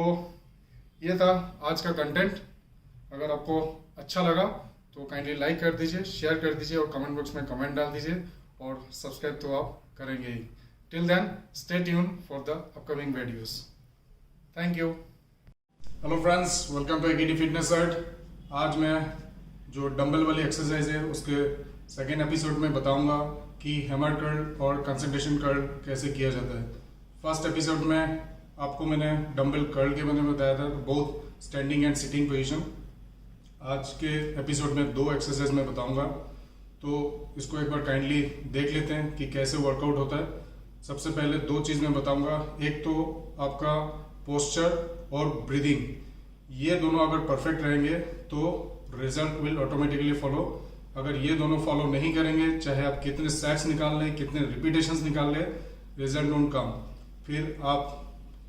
ये था आज का कंटेंट। अगर आपको अच्छा लगा तो काइंडली लाइक कर दीजिए, शेयर कर दीजिए और कमेंट बॉक्स में कमेंट डाल दीजिए, और सब्सक्राइब तो आप करेंगे ही। Till then stay tune for the upcoming videos. Thank you. Hello friends, welcome to AKD fitness at. आज मैं जो डंबल वाली एक्सरसाइज है उसके सेकेंड एपिसोड में बताऊंगा कि हैमर कर्ल और कंसंट्रेशन कर्ल कैसे किया जाता है। फर्स्ट एपिसोड में आपको मैंने डंबल कर्ल के बारे में बताया था, both standing and sitting position. आज के एपिसोड में 2 एक्सरसाइज मैं बताऊंगा, तो इसको एक बार काइंडली देख लेते हैं कि कैसे वर्कआउट होता है। सबसे पहले 2 चीज़ मैं बताऊंगा, एक तो आपका पोस्चर और ब्रीदिंग, ये दोनों अगर परफेक्ट रहेंगे तो रिजल्ट विल ऑटोमेटिकली फॉलो। अगर ये दोनों फॉलो नहीं करेंगे, चाहे आप कितने सेट्स निकाल लें, कितने रिपीटेशंस निकाल लें, रिजल्ट डोंट कम। फिर आप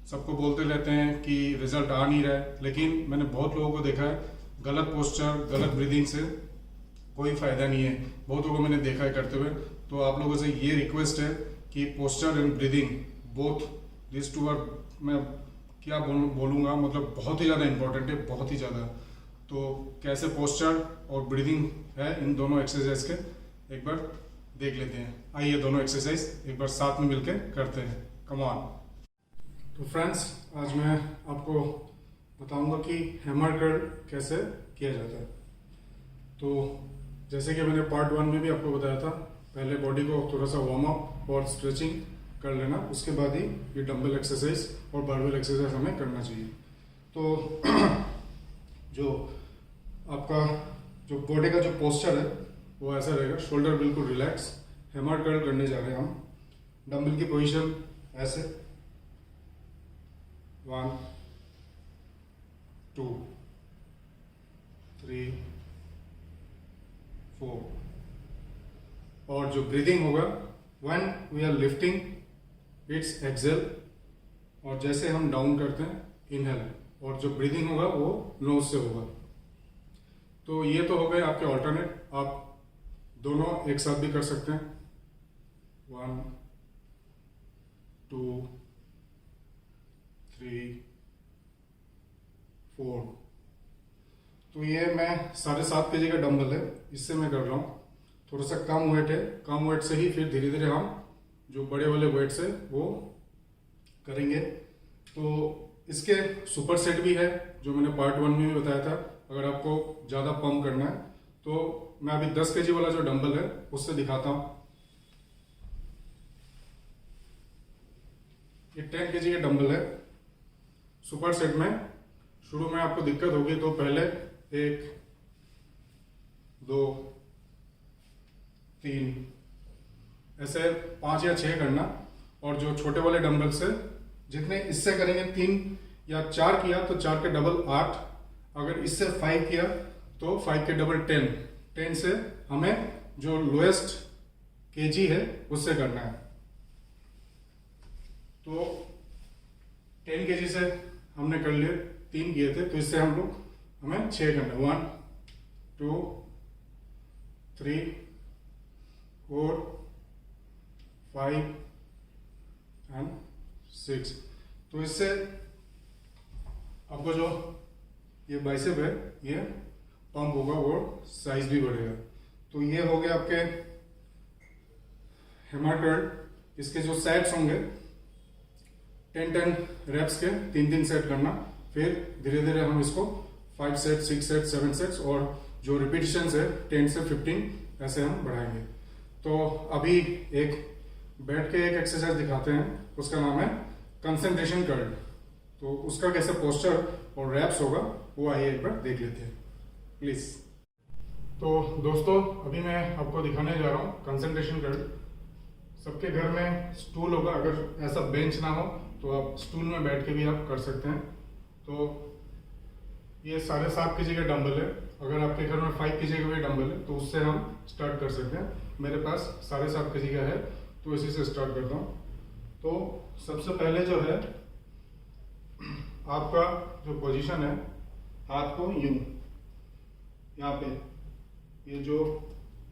सबको बोलते रहते हैं कि रिजल्ट आ नहीं रहा है, लेकिन मैंने बहुत लोगों को देखा है गलत पोस्चर गलत ब्रीदिंग से कोई फायदा नहीं है। बहुत लोगों को मैंने देखा है करते हुए। तो आप लोगों से ये रिक्वेस्ट है कि posture and breathing both this two are, मैं क्या बोलूँगा, मतलब बहुत ही ज़्यादा इंपॉर्टेंट है, बहुत ही ज़्यादा। तो कैसे पोस्चर और ब्रीदिंग है इन दोनों एक्सरसाइज के एक बार देख लेते हैं। आइए दोनों एक्सरसाइज एक बार साथ में मिलकर करते हैं। Come on. तो फ्रेंड्स, आज मैं आपको बताऊंगा कि हैमर कर्ल कैसे किया जाता है। तो जैसे कि मैंने पार्ट 1 में भी आपको बताया था, पहले बॉडी को थोड़ा सा वार्म अप और स्ट्रेचिंग कर लेना, उसके बाद ही ये डंबल एक्सरसाइज और बारबेल एक्सरसाइज हमें करना चाहिए। तो जो आपका जो बॉडी का जो पोस्चर है वो ऐसा रहेगा, शोल्डर बिल्कुल रिलैक्स। हैमर कर्ल करने जा रहे हैं हम। डंबल की पोजीशन ऐसे, 1 2 3 4। और जो ब्रीदिंग होगा, when we are lifting it's exhale, और जैसे हम डाउन करते हैं इनहेल, और जो ब्रीदिंग होगा वो नोज से होगा। तो ये तो हो गए आपके ऑल्टरनेट, आप दोनों एक साथ भी कर सकते हैं। 1 2 3 4। तो ये मैं 7.5 kg का डंबल है, इससे मैं कर रहा हूँ। थोड़ा सा कम वेट है, कम वेट से ही फिर धीरे धीरे हम जो बड़े वाले वेट से वो करेंगे। तो इसके सुपर सेट भी है, जो मैंने पार्ट 1 में भी बताया था। अगर आपको ज़्यादा पंप करना है तो मैं अभी 10 kg वाला जो डंबल है उससे दिखाता हूँ। ये 10 kg का डंबल है। सुपर सेट में शुरू में आपको दिक्कत होगी, तो पहले 1 2 3 ऐसे 5 या 6 करना, और जो छोटे वाले डंबल से जितने इससे करेंगे 3 या 4 किया तो 4 के डबल 8, अगर इससे 5 किया तो 5 के डबल 10 से हमें जो लोएस्ट केजी है उससे करना है। तो 10 केजी से हमने कर लिए, 3 किए थे, तो इससे हमें 6 करना है। 1 2 3 4 5 एंड 6। तो इससे आपको जो ये बाइसेप है ये पंप होगा और साइज भी बढ़ेगा। तो ये हो गया आपके हैमर कर्ल। इसके जो सेट्स होंगे 10 रेप्स के 3 सेट करना, फिर धीरे धीरे हम इसको 5 सेट 6 सेट 7 सेट्स और जो रिपीटिशंस है 10 से 15 ऐसे हम बढ़ाएंगे। तो अभी एक बैठ के एक एक्सरसाइज दिखाते हैं, उसका नाम है कंसंट्रेशन कर्ल। तो उसका कैसे पोस्चर और रैप्स होगा वो आइए एक बार देख लेते हैं प्लीज। तो दोस्तों अभी मैं आपको दिखाने जा रहा हूँ कंसंट्रेशन कर्ल। सबके घर में स्टूल होगा, अगर ऐसा बेंच ना हो तो आप स्टूल में बैठ के भी आप कर सकते हैं। तो ये 7.5 kg का डंबल है। अगर आपके घर में 5 kg का भी डंबल है तो उससे हम स्टार्ट कर सकते हैं। मेरे पास 7.5 kg का है तो इसी से स्टार्ट करता हूँ। तो सबसे पहले जो है आपका जो पोजीशन है, हाथ को यूं यहाँ पे, ये जो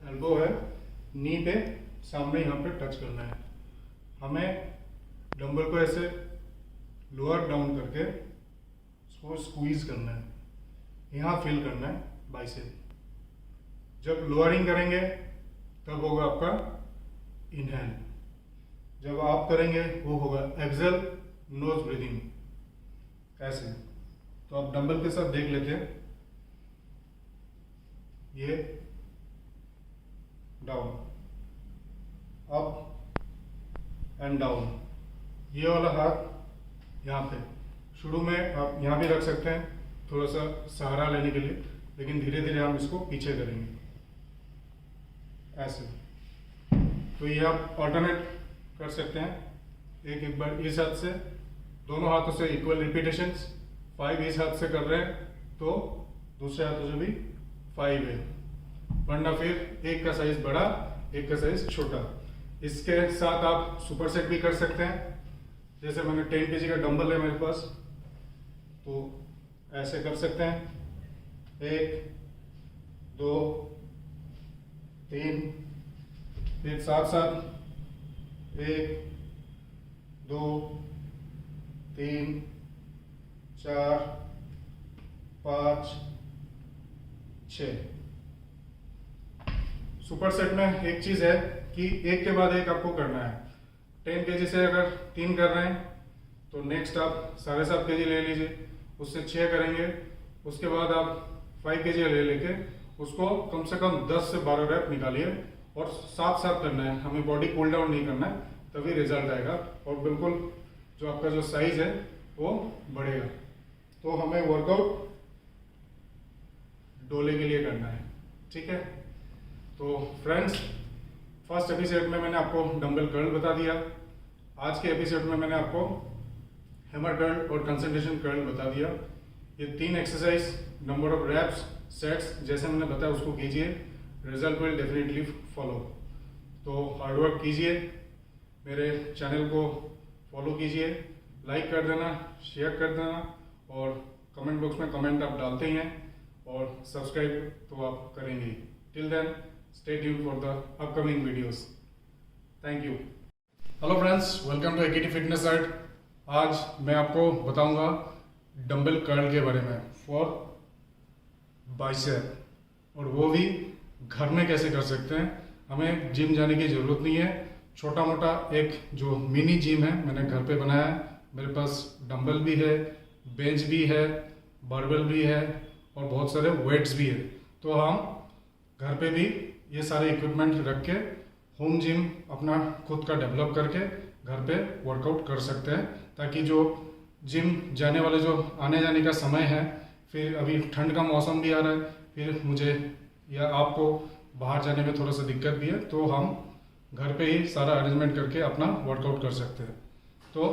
एल्बो है नी पे सामने यहाँ पे टच करना है। हमें डंबल को ऐसे लोअर डाउन करके उसको स्क्वीज करना है, यहाँ फील करना है बाइसेप। जब लोअरिंग करेंगे तब होगा आपका इनहेल, जब आप करेंगे वो होगा एक्सेल, नोज ब्रीदिंग ऐसे। तो आप डंबल के साथ देख लेते हैं, ये डाउन, अप एंड डाउन। ये वाला हाथ यहाँ पे, शुरू में आप यहाँ भी रख सकते हैं थोड़ा सा सहारा लेने के लिए, लेकिन धीरे धीरे हम इसको पीछे करेंगे ऐसे। तो ये आप ऑल्टरनेट कर सकते हैं, एक बार इस हाथ से, दोनों हाथों से इक्वल रिपीटेशंस। 5 इस हाथ से कर रहे हैं तो दूसरे हाथों से भी 5 है, वरना फिर एक का साइज बड़ा एक का साइज छोटा। इसके साथ आप सुपर सेट भी कर सकते हैं। जैसे मैंने 10 kg का डंबल है मेरे पास, तो ऐसे कर सकते हैं, 1 2 3, फिर साथ साथ 1 2 3 4 5 6। सुपर सेट में एक चीज है कि एक के बाद एक आपको करना है। 10 kg से अगर 3 कर रहे हैं तो नेक्स्ट आप 7.5 kg ले लीजिए, उससे 6 करेंगे। उसके बाद आप 5 kg ले लेके उसको कम से कम 10 से 12 रैप निकालिए, और साथ साथ करना है, हमें बॉडी कूल डाउन नहीं करना है, तभी रिजल्ट आएगा और बिल्कुल जो आपका जो साइज है वो बढ़ेगा। तो हमें वर्कआउट डोले के लिए करना है, ठीक है। तो फ्रेंड्स, फर्स्ट एपिसोड में मैंने आपको डंबल कर्ल बता दिया। आज के एपिसोड में मैंने आपको हैमर कर्ल और कंसंट्रेशन कर्ल बता दिया। ये 3 exercise, number of reps, sets जैसे मैंने बताया उसको कीजिए, रिजल्ट विल डेफिनेटली फॉलो। तो हार्डवर्क कीजिए, मेरे चैनल को फॉलो कीजिए, लाइक कर देना, शेयर कर देना, और कमेंट बॉक्स में कमेंट आप डालते ही हैं, और सब्सक्राइब तो आप करेंगे। Till then stay tuned for the upcoming videos. Thank you. Hello friends, welcome to AKT Fitness Art. आज मैं आपको बताऊंगा डंबल कर्ल के बारे में फॉर बाइसेप, और वो भी घर में कैसे कर सकते हैं। हमें जिम जाने की जरूरत नहीं है। छोटा मोटा एक जो मिनी जिम है मैंने घर पे बनाया है। मेरे पास डंबल भी है, बेंच भी है, बारबेल भी है, और बहुत सारे वेट्स भी है। तो हम घर पे भी ये सारे इक्विपमेंट रख के होम जिम अपना खुद का डेवलप करके घर पे वर्कआउट कर सकते हैं, ताकि जो जिम जाने वाले जो आने जाने का समय है, फिर अभी ठंड का मौसम भी आ रहा है, फिर मुझे या आपको बाहर जाने में थोड़ा सा दिक्कत भी है, तो हम घर पे ही सारा अरेंजमेंट करके अपना वर्कआउट कर सकते हैं। तो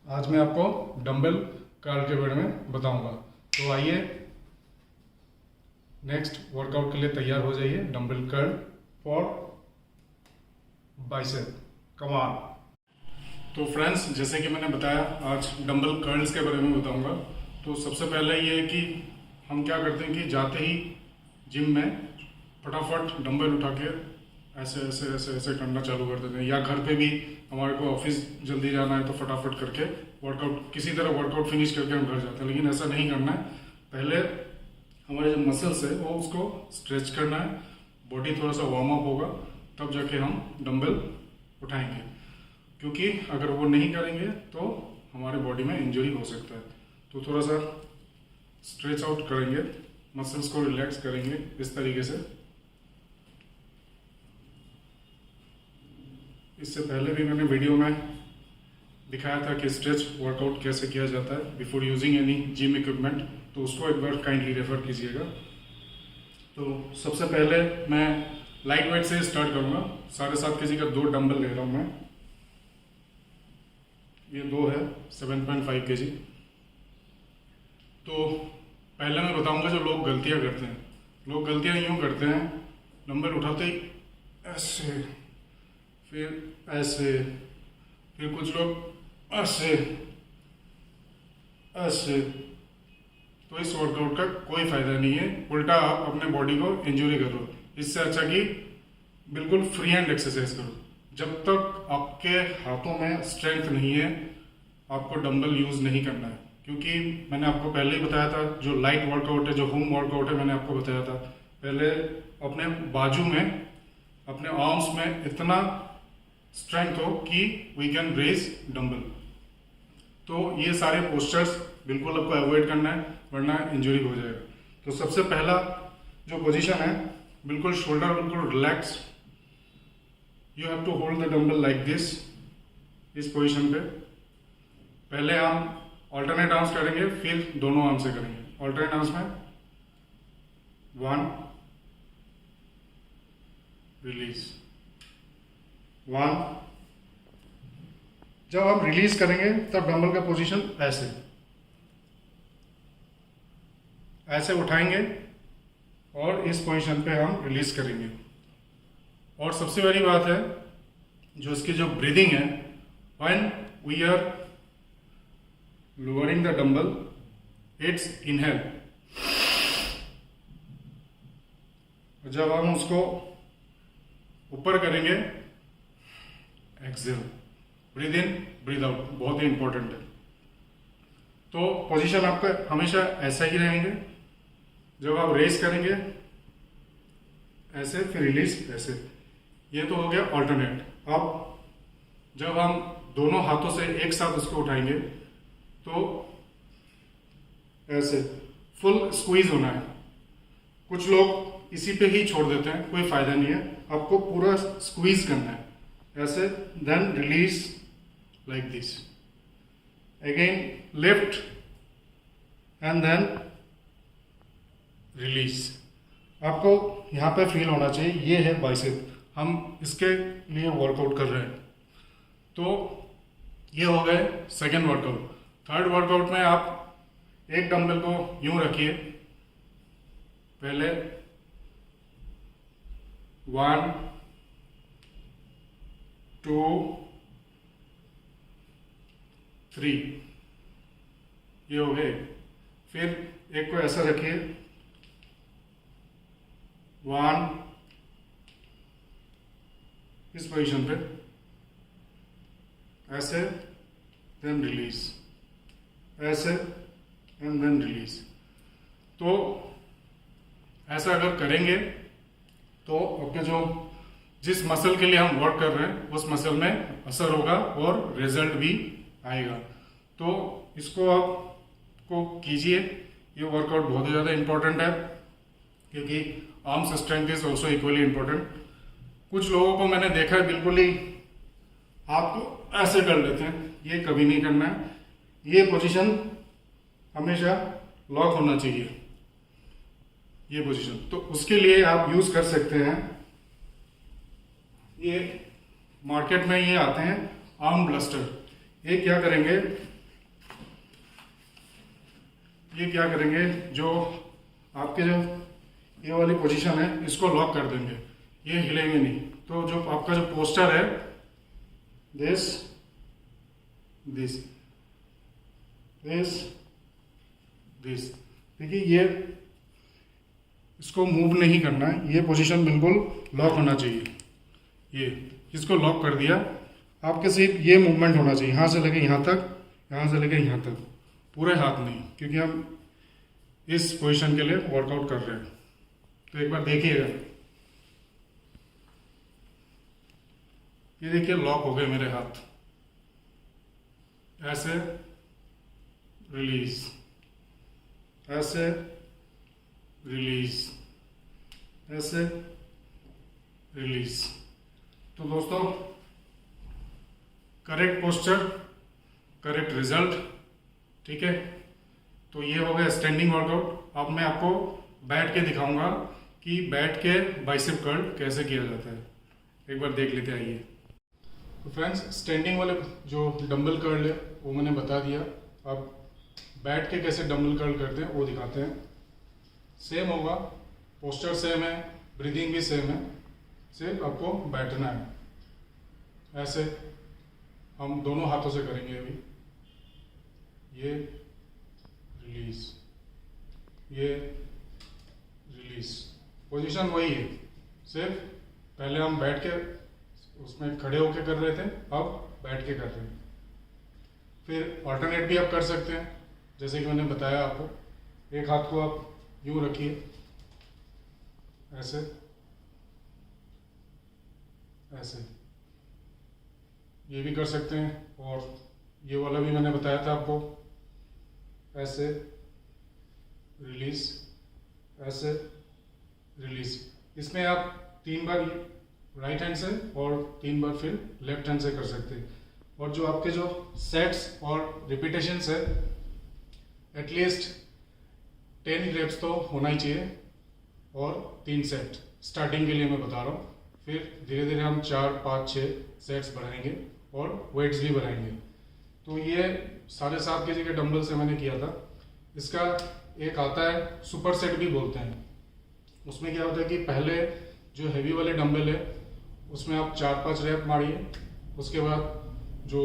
आज मैं आपको डंबल कर्ल के बारे में बताऊंगा। तो आइए नेक्स्ट वर्कआउट के लिए तैयार हो जाइए। Dumbbell curl for bicep, come on. तो फ्रेंड्स, जैसे कि मैंने बताया, आज डंबल कर्ल्स के बारे में बताऊंगा। तो सबसे पहले ये है कि हम क्या करते हैं कि जाते ही जिम में फटाफट डंबल उठा के ऐसे ऐसे ऐसे ऐसे करना चालू कर देते हैं, या घर पे भी हमारे को ऑफिस जल्दी जाना है तो फटाफट करके वर्कआउट, किसी तरह वर्कआउट फिनिश करके हम घर जाते हैं। लेकिन ऐसा नहीं करना है। पहले हमारे जो मसल्स है वो उसको स्ट्रेच करना है, बॉडी थोड़ा सा वार्म अप होगा, तब जाके हम डंबल उठाएंगे। क्योंकि अगर वो नहीं करेंगे तो हमारे बॉडी में इंजरी हो सकता है। तो थोड़ा सा स्ट्रेच आउट करेंगे, मसल्स को रिलैक्स करेंगे इस तरीके से। इससे पहले भी मैंने वीडियो में दिखाया था कि स्ट्रेच वर्कआउट कैसे किया जाता है before using any gym equipment, तो उसको एक बार काइंडली रेफर कीजिएगा। तो सबसे पहले मैं लाइट वेट से स्टार्ट करूँगा। 7.5 kg का 2 डंबल ले रहा हूँ मैं। ये 2 है 7.5 kg। तो पहले मैं बताऊंगा जो लोग गलतियां करते हैं। लोग गलतियां यूं करते हैं, डंबल उठाते ही ऐसे, फिर ऐसे, फिर कुछ लोग ऐसे ऐसे। तो इस वर्कआउट का कोई फायदा नहीं है, उल्टा आप अपने बॉडी को इंजरी करो। इससे अच्छा कि बिल्कुल फ्री हैंड एक्सरसाइज करो। जब तक आपके हाथों में स्ट्रेंथ नहीं है, आपको डंबल यूज नहीं करना है। क्योंकि मैंने आपको पहले ही बताया था, जो लाइट वर्कआउट है, जो होम वर्कआउट है, मैंने आपको बताया था पहले, अपने बाजू में, अपने आर्म्स में इतना स्ट्रेंथ हो कि वी कैन रेज डंबल। तो ये सारे पोस्चर्स बिल्कुल आपको अवॉइड करना है, वरना इंजरी हो जाएगा। तो सबसे पहला जो पोजीशन है, बिल्कुल शोल्डर बिल्कुल relax. You have to hold the dumbbell like this. इस पोजीशन पे पहले हम ऑल्टरनेट आर्म्स करेंगे, फिर दोनों आर्म से करेंगे। ऑल्टरनेट आर्म्स में 1 रिलीज, 1। जब हम रिलीज करेंगे तब डंबल का पोजीशन ऐसे ऐसे उठाएंगे और इस पोजीशन पे हम रिलीज करेंगे। और सबसे बड़ी बात है, जो इसकी जो ब्रीदिंग है, when we are lowering the dumbbell, it's inhale। जब हम उसको ऊपर करेंगे, exhale. Breathe in breathe out, बहुत ही इंपॉर्टेंट है। तो पोजीशन आपका हमेशा ऐसा ही रहेंगे। जब आप रेस करेंगे ऐसे, फिर रिलीज ऐसे। ये तो हो गया ऑल्टरनेट। अब जब हम दोनों हाथों से एक साथ उसको उठाएंगे तो ऐसे फुल स्क्वीज होना है। कुछ लोग इसी पे ही छोड़ देते हैं, कोई फायदा नहीं है। आपको पूरा स्क्वीज करना है ऐसे, then release like this. Again lift and then release. आपको यहां पे फील होना चाहिए, ये है बाइसेप। हम इसके लिए वर्कआउट कर रहे हैं। तो ये हो गए सेकेंड वर्कआउट। थर्ड वर्कआउट में आप एक डंबल को यूं रखिए, पहले 1 2 3, ये हो गए। फिर एक को ऐसा रखिए, 1, इस पोजीशन पे ऐसे, देन रिलीज, ऐसे एंड देन रिलीज। तो ऐसा अगर करेंगे तो आपके जो जिस मसल के लिए हम वर्क कर रहे हैं उस मसल में असर होगा और रिजल्ट भी आएगा। तो इसको आपको कीजिए। ये वर्कआउट बहुत ही ज़्यादा इंपॉर्टेंट है, क्योंकि arms strength is also equally important. कुछ लोगों को मैंने देखा है बिल्कुल ही आपको ऐसे कर लेते हैं, ये कभी नहीं करना है। ये पोजीशन हमेशा लॉक होना चाहिए, ये पोजीशन। तो उसके लिए आप यूज कर सकते हैं, ये मार्केट में ये आते हैं आर्म ब्लस्टर। ये क्या करेंगे, जो आपके जो ये वाली पोजीशन है इसको लॉक कर देंगे, ये हिलेंगे नहीं। तो जो आपका जो पोस्टर है, दिस दिस दिस, देखिए ये इसको मूव नहीं करना है, ये पोजीशन बिल्कुल लॉक होना चाहिए। ये इसको लॉक कर दिया, आपके सिर्फ ये मूवमेंट होना चाहिए, यहाँ से लेके यहाँ तक, यहाँ से लेके यहाँ तक, पूरे हाथ नहीं, क्योंकि हम इस पोजीशन के लिए वर्कआउट कर रहे हैं। तो एक बार देखिएगा, ये देखिए लॉक हो गए मेरे हाथ, ऐसे रिलीज, ऐसे रिलीज, ऐसे रिलीज। तो दोस्तों करेक्ट पोस्चर, करेक्ट रिजल्ट। ठीक है, तो ये हो गया स्टैंडिंग वर्कआउट। अब मैं आपको बैठ के दिखाऊंगा कि बैठ के बाइसेप कर्ल कैसे किया जाता है। एक बार देख लेते हैं, आइए। तो फ्रेंड्स, स्टैंडिंग वाले जो डंबल कर्ल है वो मैंने बता दिया। अब बैठ के कैसे डंबल कर्ल करते हैं वो दिखाते हैं। सेम होगा, पोस्चर सेम है, ब्रीदिंग भी सेम है, सिर्फ आपको बैठना है। ऐसे हम दोनों हाथों से करेंगे। अभी ये रिलीज, ये रिलीज, पोजीशन वही है, सिर्फ पहले हम बैठ के उसमें खड़े होके कर रहे थे, अब बैठ के कर रहे हैं। फिर ऑल्टरनेट भी आप कर सकते हैं, जैसे कि मैंने बताया आपको। एक हाथ को आप यूं रखिए, ऐसे ऐसे, ये भी कर सकते हैं। और ये वाला भी मैंने बताया था आपको, ऐसे रिलीज, ऐसे रिलीज। इसमें आप 3 बार राइट हैंड से और 3 बार फिर लेफ्ट हैंड से कर सकते हैं। और जो आपके जो सेट्स और रिपीटेशंस है, एटलीस्ट 10 रेप्स तो होना ही चाहिए, और 3 सेट स्टार्टिंग के लिए मैं बता रहा हूँ। फिर धीरे धीरे हम 4, 5, 6 सेट्स बढ़ाएंगे और वेट्स भी बढ़ाएंगे। तो ये 7.5 kg के डंबल से मैंने किया था। इसका एक आता है सुपर सेट भी बोलते हैं। उसमें क्या होता है कि पहले जो हैवी वाले डंबल है उसमें आप 4-5 रैप मारिए। उसके बाद जो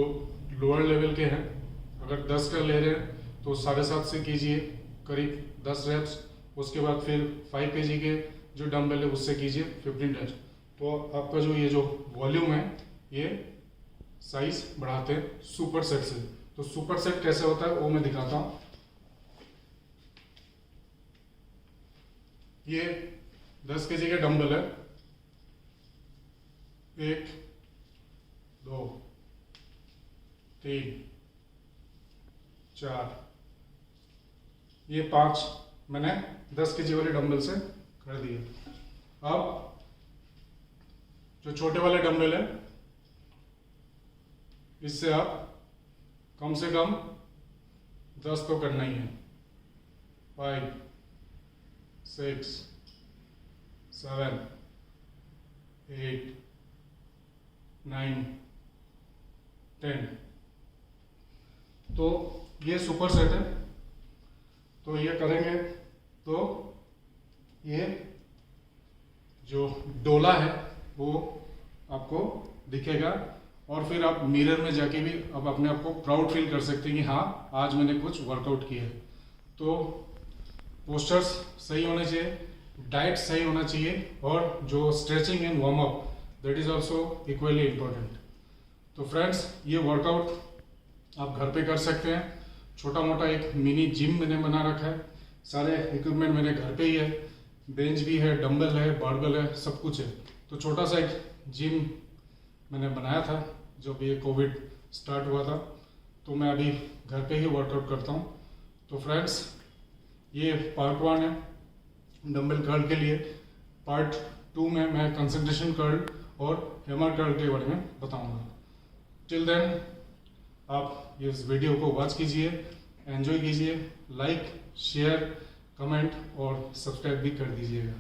लोअर लेवल के हैं, अगर 10 का ले रहे हैं तो 7.5 से कीजिए करीब 10 रैप्स। उसके बाद फिर 5 kg के जो डंबल है उससे कीजिए 15 रैप्स। तो आपका जो ये जो वॉल्यूम है ये साइज बढ़ाते हैं सुपर सेट से। तो सुपर सेट कैसे होता है वो मैं दिखाता हूँ। ये 10 kg के डंबल है, 1, 2, 3, 4, ये 5 मैंने 10 kg वाले डंबल से कर दिए। अब जो छोटे वाले डंबल है इससे आप कम से कम 10 तो करना ही है। 5, 6, 7, 8, 9, 10। तो ये सुपर सेट है। तो ये करेंगे तो ये जो डोला है वो आपको दिखेगा, और फिर आप मिरर में जाके भी अब अपने आप को प्राउड फील कर सकते हैं कि हाँ, आज मैंने कुछ वर्कआउट किया है। तो पोस्चर्स सही होने चाहिए, डाइट सही होना चाहिए, और जो stretching and warm up that is also equally important. तो फ्रेंड्स, ये वर्कआउट आप घर पे कर सकते हैं। छोटा मोटा एक मिनी जिम मैंने बना रखा है। सारे इक्विपमेंट मेरे घर पे ही है, बेंच भी है, डंबल है, बारबल है, सब कुछ है। तो छोटा सा एक जिम मैंने बनाया था जब ये कोविड स्टार्ट हुआ था। तो मैं अभी घर पे ही वर्कआउट करता हूँ। तो फ्रेंड्स, ये पार्ट 1 है डंबल कर्ल के लिए। पार्ट 2 में मैं कंसंट्रेशन कर्ल और हैमर कर्ल के बारे में बताऊंगा। टिल देन आप इस वीडियो को वॉच कीजिए, एंजॉय कीजिए, लाइक, शेयर, कमेंट और सब्सक्राइब भी कर दीजिएगा।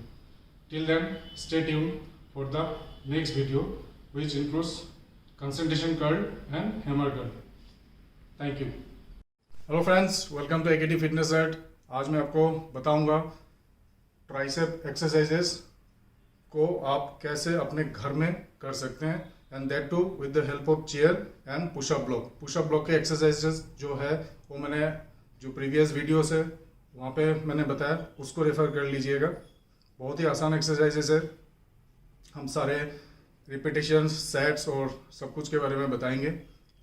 Till then stay tune for the next video which includes concentration curl and hammer curl. Thank you. Hello friends, welcome to AKT Fitness Art. आज मैं आपको बताऊंगा ट्राइसेप एक्सरसाइजेस को आप कैसे अपने घर में कर सकते हैं, and that too with the help of chair and push up block. Push up block के एक्सरसाइजेस जो है वो मैंने जो प्रीवियस वीडियोस है वहाँ पे मैंने बताया, उसको रेफर कर लीजिएगा। बहुत ही आसान एक्सरसाइजेस है। हम सारे रिपीटेशंस, सेट्स और सब कुछ के बारे में बताएंगे।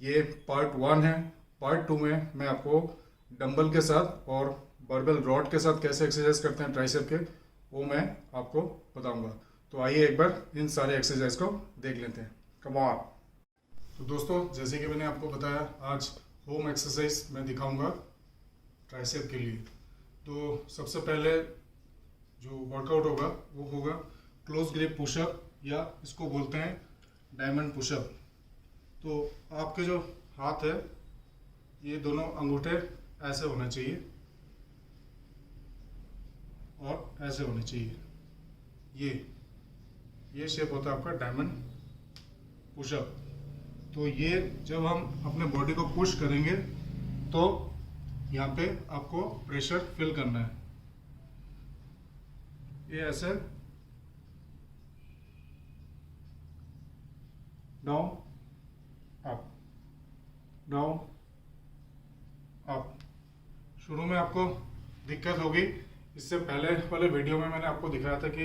ये पार्ट 1 है। पार्ट 2 में मैं आपको डंबल के साथ और बारबेल रॉड के साथ कैसे एक्सरसाइज करते हैं ट्राइसेप के, वो मैं आपको बताऊंगा। तो आइए एक बार इन सारे एक्सरसाइज को देख लेते हैं। Come on. तो दोस्तों, जैसे कि मैंने आपको बताया, आज होम एक्सरसाइज मैं दिखाऊंगा ट्राइसेप के लिए। तो सबसे पहले जो वर्कआउट होगा वो होगा क्लोज ग्रिप पुशअप, या इसको बोलते हैं डायमंड पुशअप। तो आपके जो हाथ है ये दोनों अंगूठे ऐसे होने चाहिए और ऐसे होने चाहिए। ये शेप होता है आपका डायमंड पुशअप। तो ये जब हम अपने बॉडी को पुश करेंगे तो यहाँ पे आपको प्रेशर फिल करना है। ये ऐसे डाउन अप डाउन अप। शुरू में आपको दिक्कत होगी, इससे पहले वाले वीडियो में मैंने आपको दिखाया था कि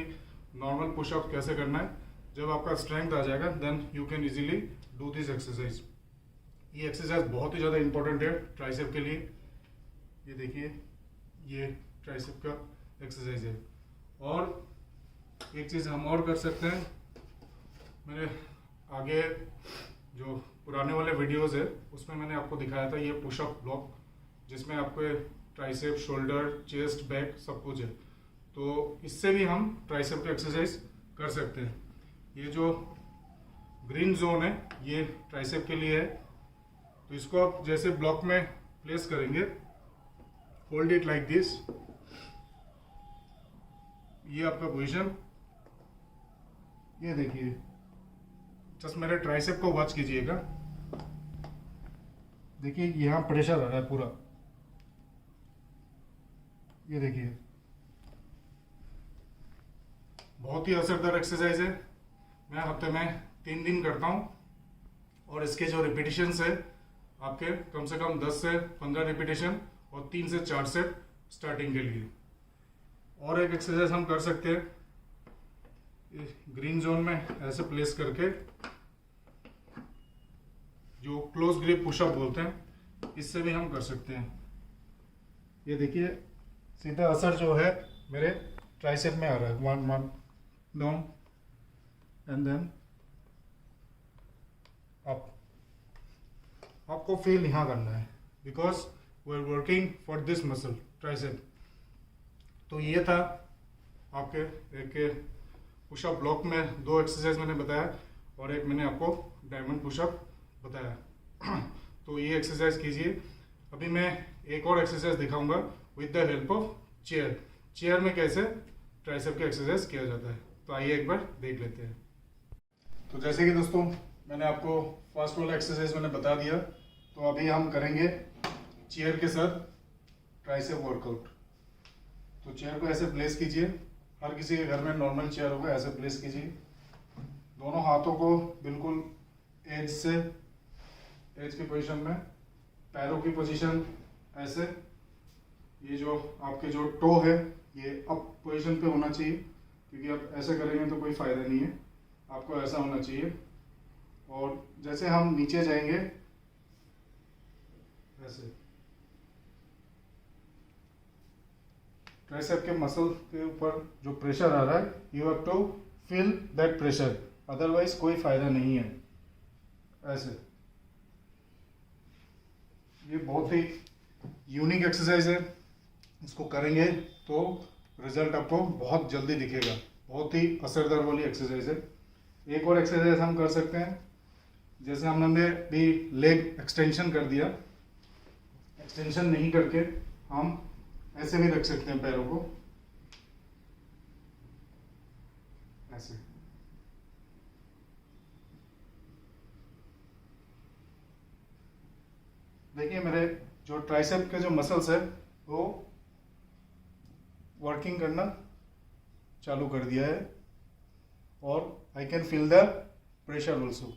नॉर्मल पुशअप कैसे करना है। जब आपका स्ट्रेंथ आ जाएगा then you can easily do this exercise. ये एक्सरसाइज बहुत ही ज़्यादा इंपॉर्टेंट है ट्राइसेप के लिए। ये देखिए, ये ट्राइसेप का एक्सरसाइज है। और एक चीज़ हम और कर सकते हैं, मेरे आगे जो पुराने वाले वीडियोस है उसमें मैंने आपको दिखाया था ये पुशअप ब्लॉक, जिसमें आपको ट्राइसेप, शोल्डर, चेस्ट, बैक सब कुछ है। तो इससे भी हम ट्राइसेप का एक्सरसाइज कर सकते हैं। ये जो ग्रीन जोन है ये ट्राइसेप के लिए है। तो इसको आप जैसे ब्लॉक में प्लेस करेंगे, होल्ड इट लाइक दिस, ये आपका पोजीशन। ये देखिए, जस्ट मेरे ट्राइसेप को वॉच कीजिएगा। देखिए यहाँ प्रेशर आ रहा है पूरा, ये देखिए, बहुत ही असरदार एक्सरसाइज है। मैं हफ्ते में 3 दिन करता हूँ और इसके जो रिपीटिशंस है आपके कम से कम 10 से 15 रिपीटिशन और 3 से 4 सेट स्टार्टिंग के लिए। और एक एक्सरसाइज हम कर सकते हैं, ग्रीन जोन में ऐसे प्लेस करके, जो क्लोज ग्रिप पुशअप बोलते हैं, इससे भी हम कर सकते हैं। ये देखिए, सीधा असर जो है मेरे ट्राइसेप में आ रहा है। 1 1 डाउन एंड देन अप। आपको फील यहाँ करना है because we are working for this muscle tricep. तो ये था आपके एक पुशअप ब्लॉक में 2 एक्सरसाइज मैंने बताया और एक मैंने आपको डायमंड पुशअप बताया। तो ये एक्सरसाइज कीजिए। अभी मैं एक और एक्सरसाइज दिखाऊंगा with the help of chair. Chair में कैसे ट्राइसेप का एक्सरसाइज किया जाता है, तो आइए एक बार देख लेते हैं। तो जैसे कि दोस्तों मैंने आपको फर्स्ट वाला एक्सरसाइज मैंने बता दिया, तो अभी हम करेंगे चेयर के साथ ट्राइसेप वर्कआउट। तो चेयर को ऐसे प्लेस कीजिए, हर किसी के घर में नॉर्मल चेयर होगा, ऐसे प्लेस कीजिए। दोनों हाथों को बिल्कुल एज से एज की पोजीशन में, पैरों की पोजीशन ऐसे, ये जो आपके जो टो है ये अप पोजीशन पे होना चाहिए, क्योंकि आप ऐसे करेंगे तो कोई फायदा नहीं है। आपको ऐसा होना चाहिए। और जैसे हम नीचे जाएंगे ऐसे, ट्राइसेप के मसल के ऊपर जो प्रेशर आ रहा है, you have to feel that pressure, otherwise कोई फायदा नहीं है। ऐसे ये बहुत ही यूनिक एक्सरसाइज है, इसको करेंगे तो रिजल्ट आपको बहुत जल्दी दिखेगा। बहुत ही असरदार वाली एक्सरसाइज है। एक और एक्सरसाइज हम कर सकते हैं, जैसे हमने भी लेग एक्सटेंशन कर दिया, एक्सटेंशन नहीं करके हम ऐसे भी रख सकते हैं पैरों को, ऐसे। देखिए मेरे जो ट्राइसेप के जो मसल्स है वो वर्किंग करना चालू कर दिया है और I can feel the pressure also.